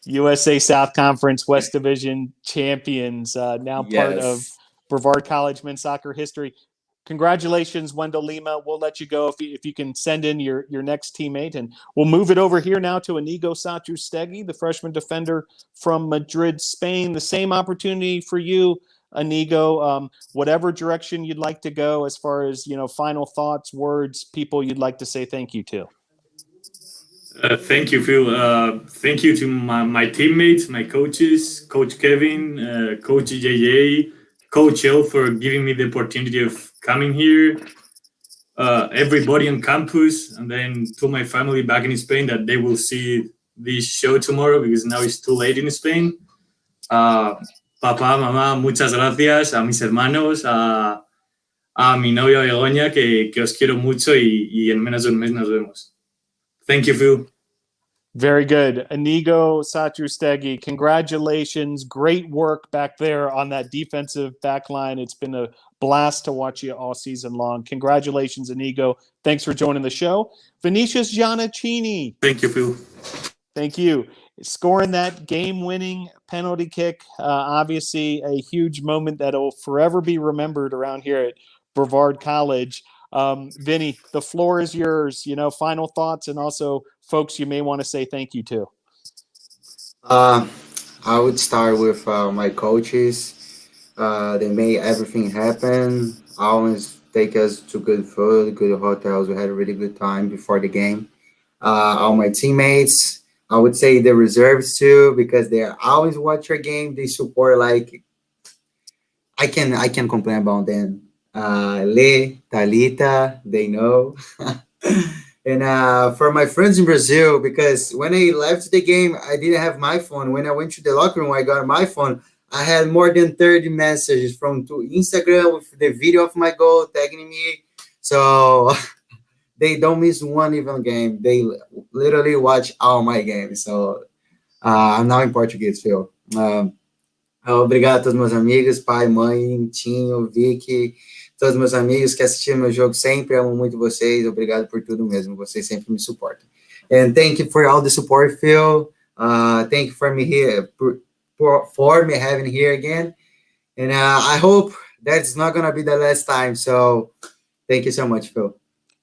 USA South Conference West Division champions, now part of Brevard College men's soccer history. Congratulations, Wendel Lima. We'll let you go if you can send in your next teammate. And we'll move it over here now to Inigo Satrustegui, the freshman defender from Madrid, Spain. The same opportunity for you, Inigo. Whatever direction you'd like to go as far as, final thoughts, words, people you'd like to say thank you to. Thank you, Phil. Thank you to my teammates, my coaches, Coach Kevin, Coach JJ, Coach L for giving me the opportunity of coming here, everybody on campus, and then to my family back in Spain that they will see this show tomorrow because now it's too late in Spain. Papá, mamá, muchas gracias. A mis hermanos, a mi novia Begoña, que os quiero mucho y en menos de un mes nos vemos. Thank you, Phil. Very good. Inigo Satrustegui, congratulations. Great work back there on that defensive back line. It's been a blast to watch you all season long. Congratulations, Inigo. Thanks for joining the show. Vinicius Giannaccini. Thank you, Phil. Thank you. Scoring that game-winning penalty kick, obviously a huge moment that will forever be remembered around here at Brevard College. Vinny, the floor is yours. Final thoughts and also folks you may want to say thank you to. I would start with my coaches. They made everything happen. Always take us to good food, good hotels. We had a really good time before the game. All my teammates, I would say the reserves too, because they always watch our game. They support, like, I can complain about them. Le, Talita, they know. And for my friends in Brazil, because when I left the game, I didn't have my phone. When I went to the locker room, I got my phone. I had more than 30 messages to Instagram with the video of my goal, tagging me. So they don't miss one even game. They literally watch all my games. So I'm now in Portuguese, Phil. Obrigado a todos meus amigos, pai, mãe, Tinho, Vicky, todos meus amigos que assistiram meu jogo sempre, amo muito vocês, obrigado por tudo mesmo, vocês sempre me suportam. And thank you for all the support, Phil. Thank you for me here, for me having here again. And I hope that's not going to be the last time. So thank you so much, Phil.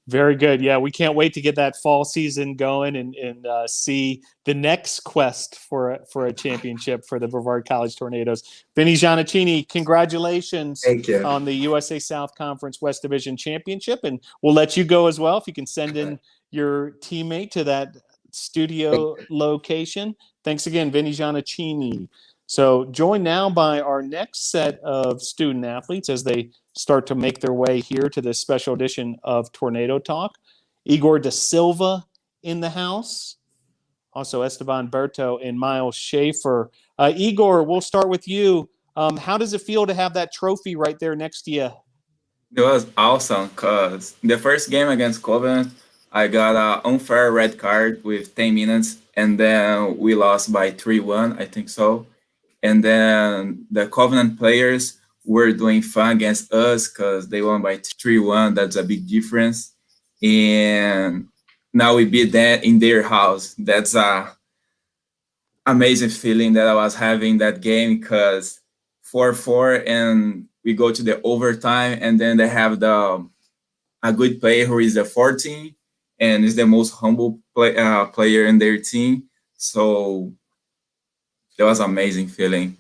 Very good. Yeah, we can't wait to get that fall season going and see the next quest for a championship for the Brevard College Tornadoes. Vinny Giannaccini, congratulations Thank you. On the USA South Conference West Division Championship. And we'll let you go as well if you can send in your teammate to that studio location. Thanks again, Vinny Giannaccini. So joined now by our next set of student athletes as they start to make their way here to this special edition of Tornado Talk. Igor da Silva in the house. also Estevan, Berto, and Miles Schafer. Igor, we'll start with you. How does it feel to have that trophy right there next to you? It was awesome because the first game against Covenant, I got an unfair red card with 10 minutes, and then we lost by 3-1, I think so. And then the Covenant players were doing fun against us because they won by 3-1. That's a big difference. And now we beat them in their house. That's a amazing feeling that I was having that game because 4-4 and we go to the overtime, and then they have a good player who is the 14 and is the most humble player in their team. So that was an amazing feeling.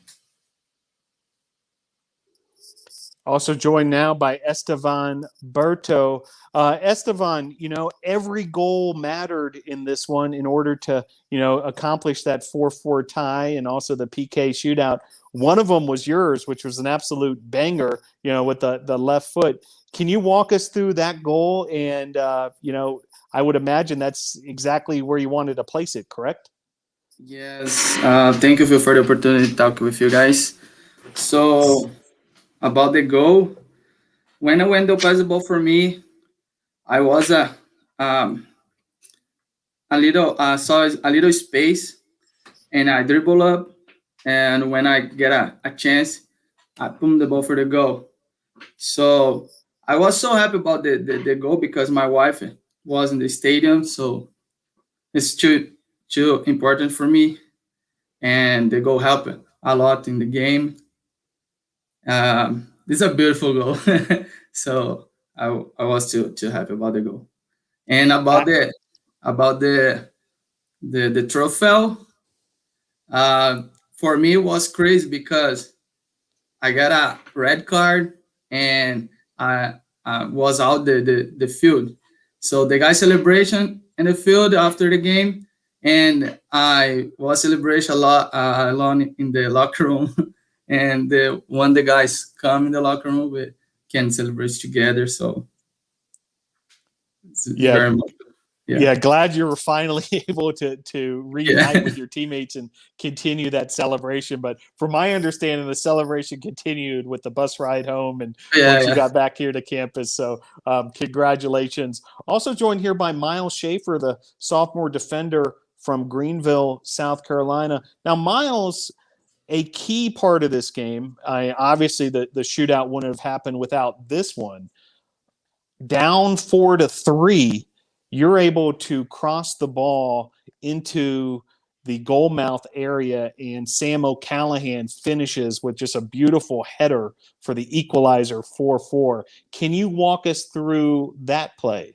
Also joined now by Estevan, Berto. Estevan, every goal mattered in this one in order to, accomplish that 4-4 tie and also the PK shootout. One of them was yours, which was an absolute banger, with the left foot. Can you walk us through that goal? And, I would imagine that's exactly where you wanted to place it, correct? Yes. Thank you for the opportunity to talk with you guys. So about the goal, when Wendel passed the ball for me, I was saw a little space, and I dribble up, and when I get a chance, I put the ball for the goal. So I was so happy about the goal because my wife was in the stadium, so it's too important for me, and the goal helped a lot in the game. This is a beautiful goal. So I was too happy about the goal. And about the trophy, for me it was crazy because I got a red card and I was out the field. So the guy celebration in the field after the game, and I was celebrating a lot alone in the locker room. And when the guys come in the locker room, we can celebrate together. So it's very much, yeah, glad you were finally able to reunite with your teammates and continue that celebration. But from my understanding, the celebration continued with the bus ride home and once you got back here to campus. So congratulations. Also joined here by Miles Schafer, the sophomore defender from Greenville, South Carolina. Now, Miles, a key part of this game, obviously the shootout wouldn't have happened without this one. Down 4-3, you're able to cross the ball into the goal mouth area, and Sam O'Callahan finishes with just a beautiful header for the equalizer 4-4. Can you walk us through that play?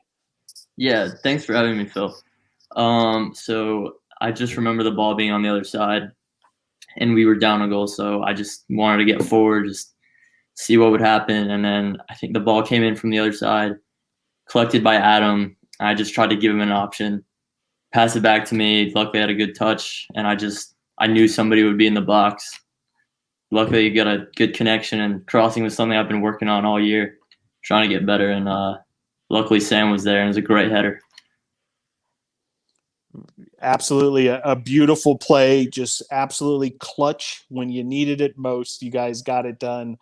Yeah, thanks for having me, Phil. So I just remember the ball being on the other side, and we were down a goal, so I just wanted to get forward, just see what would happen. And then I think the ball came in from the other side, collected by Adam. I just tried to give him an option, pass it back to me. Luckily, I had a good touch, and I knew somebody would be in the box. Luckily, you got a good connection, and crossing was something I've been working on all year, trying to get better. And luckily, Sam was there, and it was a great header. Absolutely a beautiful play, just absolutely clutch when you needed it most. You guys got it done.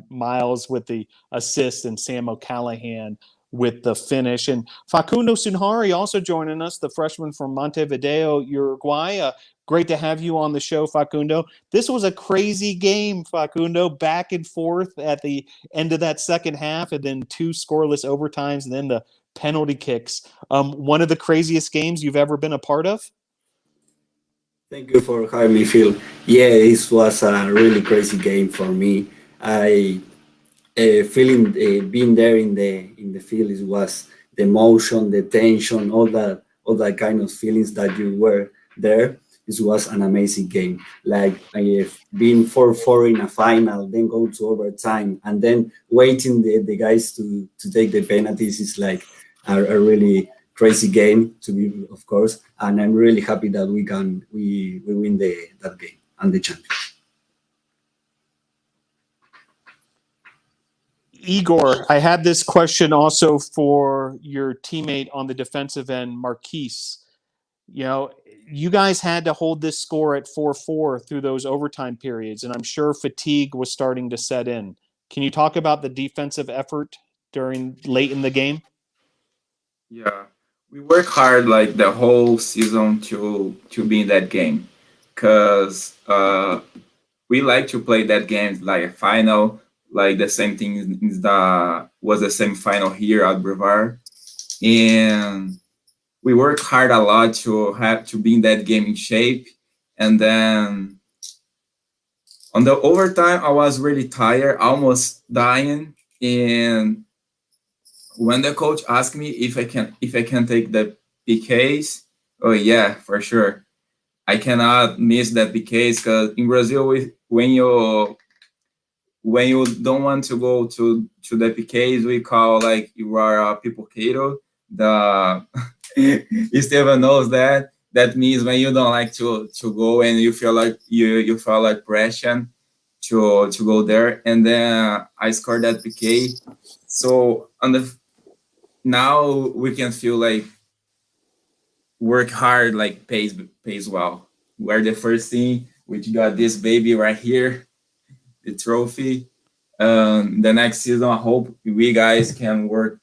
Miles with the assist and Sam O'Callahan with the finish. And Facundo Sunhary also joining us, the freshman from Montevideo, Uruguay. Great to have you on the show, Facundo. This was a crazy game, Facundo, back and forth at the end of that second half, and then 2 scoreless overtimes, and then the penalty kicks. One of the craziest games you've ever been a part of? Thank you for having me, Phil. Yeah, this was a really crazy game for me. I feeling being there in the field, it was the emotion, the tension, all that kind of feelings that you were there. This was an amazing game. Like being 4-4 in a final, then go to overtime, and then waiting the guys to take the penalties is like a really crazy game to be, of course. And I'm really happy that we win that game and the champion. Igor, I had this question also for your teammate on the defensive end, Marquis. you know, you guys had to hold this score at 4-4 through those overtime periods, and I'm sure fatigue was starting to set in. Can you talk about the defensive effort during late in the game? Yeah, we work hard like the whole season to be in that game, because we like to play that game like a final, like the same thing was the same final here at Brevard, and we work hard a lot to have to be in that game in shape. And then on the overtime, I was really tired, almost dying, and when the coach asked me if I can take the PKs, oh yeah, for sure. I cannot miss that PKs, because in Brazil, when you don't want to go to the PKs, we call like you are a pipoqueiro. The Estevan knows that. That means when you don't like to go and you feel like you feel like pressure to go there, and then I scored that PK. So now we can feel like work hard, like pays well. We're the first team, which got this baby right here, the trophy. The next season, I hope we guys can work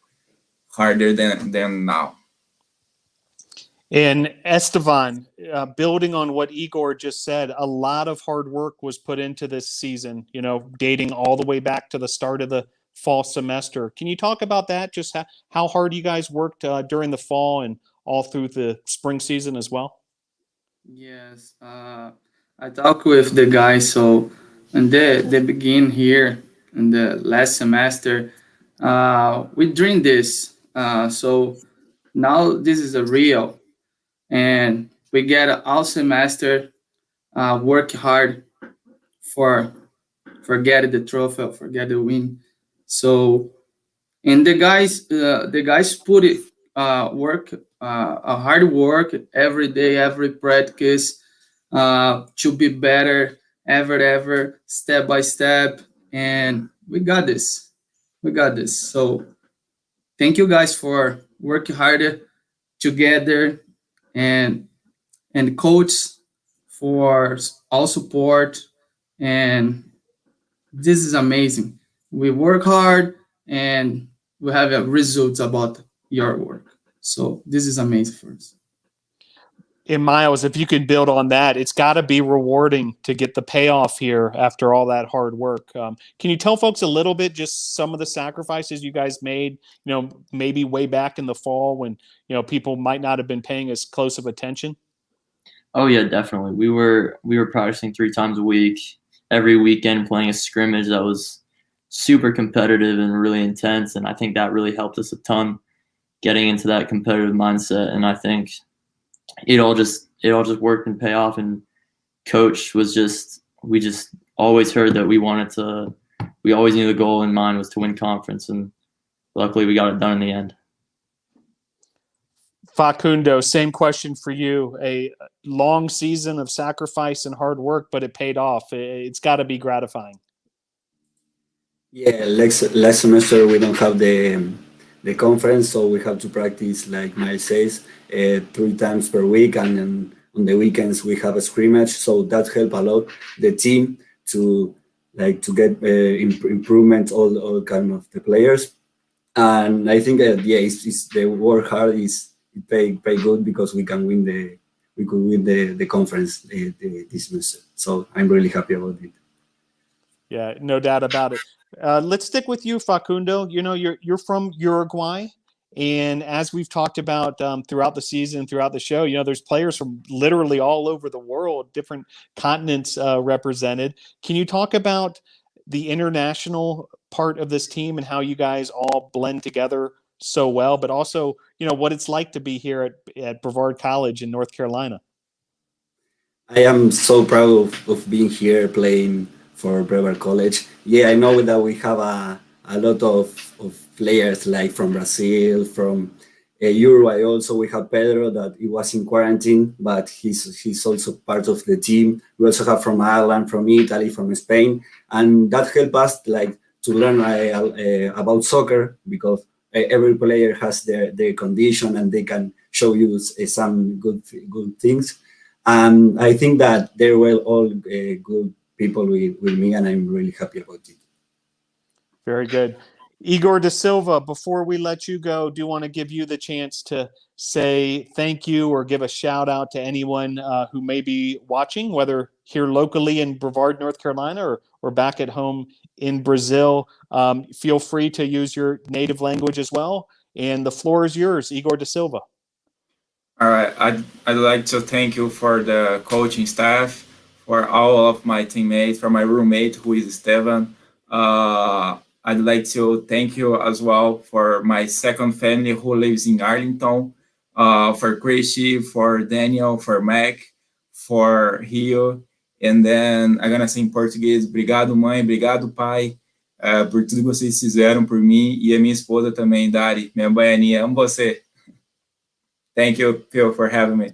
harder than now. And Estevan, building on what Igor just said, a lot of hard work was put into this season, you know, dating all the way back to the start of the fall semester. Can you talk about that? Just how hard you guys worked during the fall and all through the spring season as well? Yes, I talked with the guys. So, and they begin here in the last semester. We dreamed this. So now this is a real, and we get all semester work hard for get the trophy, for get the win. So, and the guys put it work a hard work every day, every practice to be better ever step by step, and we got this. So thank you guys for working harder together, and coach for all support, and this is amazing. We work hard and we have results about your work. So this is amazing for us. And Miles, if you could build on that, it's got to be rewarding to get the payoff here after all that hard work. Can you tell folks a little bit, just some of the sacrifices you guys made, you know, maybe way back in the fall when, you know, people might not have been paying as close of attention? Oh yeah, definitely. We were practicing 3 times a week, every weekend, playing a scrimmage that was super competitive and really intense. And I think that really helped us a ton getting into that competitive mindset. And I think it all just worked and pay off. And coach was we just always heard that we always knew the goal in mind was to win conference. And luckily we got it done in the end. Facundo, same question for you. A long season of sacrifice and hard work, but it paid off. It's got to be gratifying. Yeah, last semester we don't have the conference, so we have to practice, like Miles says, 3 times per week, and then on the weekends we have a scrimmage. So that helped a lot the team to get improvement, all kind of the players. And I think it's the work hard is pay good, because we could win the conference this semester. So I'm really happy about it. Yeah, no doubt about it. Let's stick with you, Facundo. You know, you're from Uruguay, and as we've talked about throughout the season, throughout the show, you know, there's players from literally all over the world, different continents represented. Can you talk about the international part of this team and how you guys all blend together so well, but also, you know, what it's like to be here at Brevard College in North Carolina? I am so proud of being here playing for Brevard College. Yeah, I know that we have a lot of players like from Brazil, from Uruguay. Also, we have Pedro that he was in quarantine, but he's also part of the team. We also have from Ireland, from Italy, from Spain, and that helped us like to learn about soccer, because every player has their condition and they can show you some good things. And I think that they were all good people with me, and I'm really happy about it. Very good. Igor da Silva, before we let you go, do want to give you the chance to say thank you or give a shout out to anyone who may be watching, whether here locally in Brevard, North Carolina, or back at home in Brazil. Feel free to use your native language as well. And the floor is yours, Igor da Silva. All right. I'd like to thank you for the coaching staff, for all of my teammates, for my roommate, who is Estevan. I'd like to thank you as well for my second family who lives in Arlington, for Christy, for Daniel, for Mac, for Rio. And then I'm gonna say in português, obrigado mãe, obrigado pai, por tudo que vocês fizeram por mim e a minha esposa também, Dari, minha baianinha, amo você. Thank you, Phil, for having me.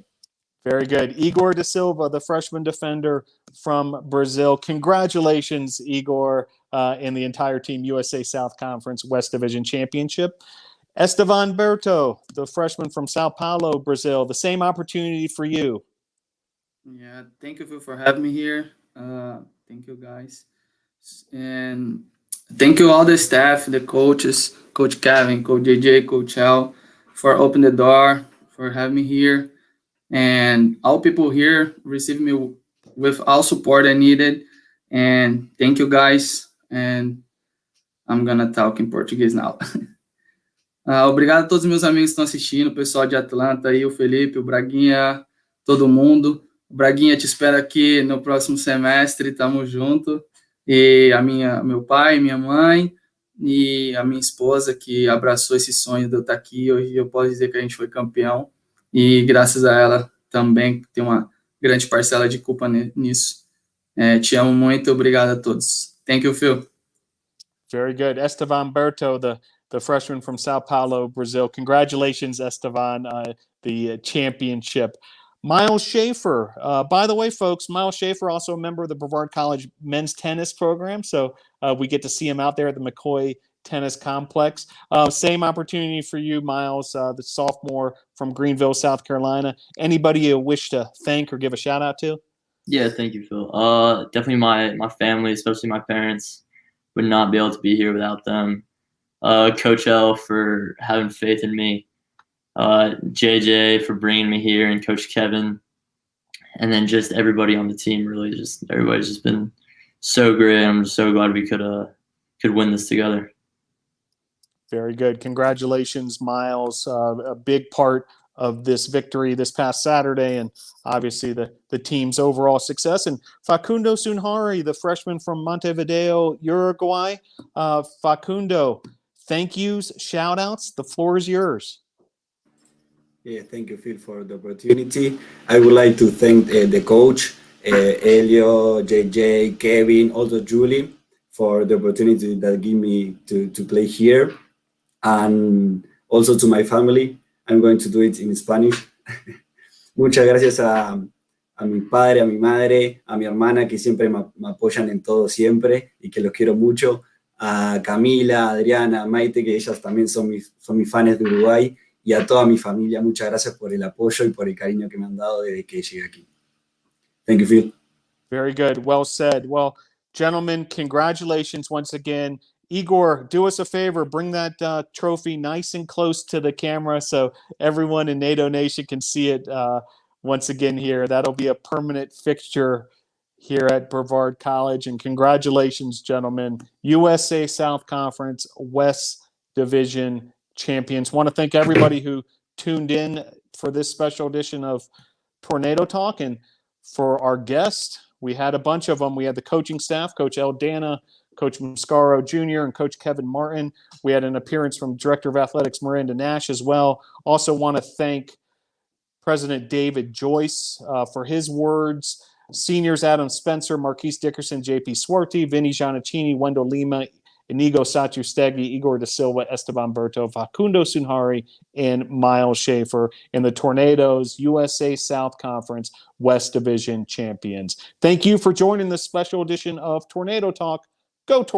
Very good. Igor da Silva, the freshman defender from Brazil. Congratulations, Igor, and the entire Team USA South Conference West Division Championship. Estevan Berto, the freshman from Sao Paulo, Brazil. The same opportunity for you. Yeah, thank you for having me here. Thank you, guys. And thank you all the staff, the coaches, Coach Kevin, Coach JJ, Coach Al, for opening the door, for having me here. And all people here received me with all support I needed. And thank you, guys. And I'm gonna talk in Portuguese now. Obrigado a todos os meus amigos que estão assistindo, o pessoal de Atlanta aí, o Felipe, o Braguinha, todo mundo. O Braguinha te espera aqui no próximo semestre, tamo junto. E meu pai, minha mãe e a minha esposa que abraçou esse sonho de eu estar aqui. Hoje eu posso dizer que a gente foi campeão. E graças a ela também tem uma grande parcela de culpa nisso. Te amo muito, obrigado a todos. Thank you, Phil. Very good. Estevan Berto, the freshman from Sao Paulo, Brazil. Congratulations, Estevan, the championship. Miles Schafer. By the way, folks, Miles Schafer, also a member of the Brevard College men's tennis program. So we get to see him out there at the McCoy Tennis Complex. Same opportunity for you, Miles, the sophomore from Greenville, South Carolina. Anybody you wish to thank or give a shout out to? Yeah, thank you, Phil. Definitely my family, especially my parents. Would not be able to be here without them. Coach L for having faith in me. JJ for bringing me here, and Coach Kevin. And then just everybody on the team, really everybody's just been so great. I'm just so glad we could win this together. Very good. Congratulations, Miles. A big part of this victory this past Saturday, and obviously the team's overall success. And Facundo Sunhary, the freshman from Montevideo, Uruguay. Facundo, thank yous, shout outs. The floor is yours. Yeah, thank you, Phil, for the opportunity. I would like to thank the coach, Elio, JJ, Kevin, also Julie, for the opportunity that give me to play here. And also to my family. I'm going to do it in Spanish. Muchas gracias a mi padre, a mi madre, a mi hermana que siempre me apoyan en todo siempre y que los quiero mucho. A Camila, Adriana, Maite, que ellas también son mis fans de Uruguay. Y a toda mi familia, muchas gracias por el apoyo y por el cariño que me han dado desde que llegué aquí. Thank you, Phil. Very good. Well said. Well, gentlemen, congratulations once again. Igor, do us a favor, bring that trophy nice and close to the camera so everyone in NATO Nation can see it once again here. That'll be a permanent fixture here at Brevard College. And congratulations, gentlemen. USA South Conference West Division champions. Want to thank everybody who tuned in for this special edition of Tornado Talk. And for our guests, we had a bunch of them. We had the coaching staff, Coach Eldana, Coach Mascaro Jr., and Coach Kevin Martin. We had an appearance from Director of Athletics Miranda Nash as well. Also want to thank President David Joyce for his words. Seniors Adam Spencer, Marquis Dickerson, JP Suarti, Vinny Giannaccini, Wendel Lima, Inigo Satrustegui, Igor da Silva, Estevan Berto, Facundo Sunhary, and Miles Schafer in the Tornadoes USA South Conference West Division champions. Thank you for joining this special edition of Tornado Talk. Go Tornadoes!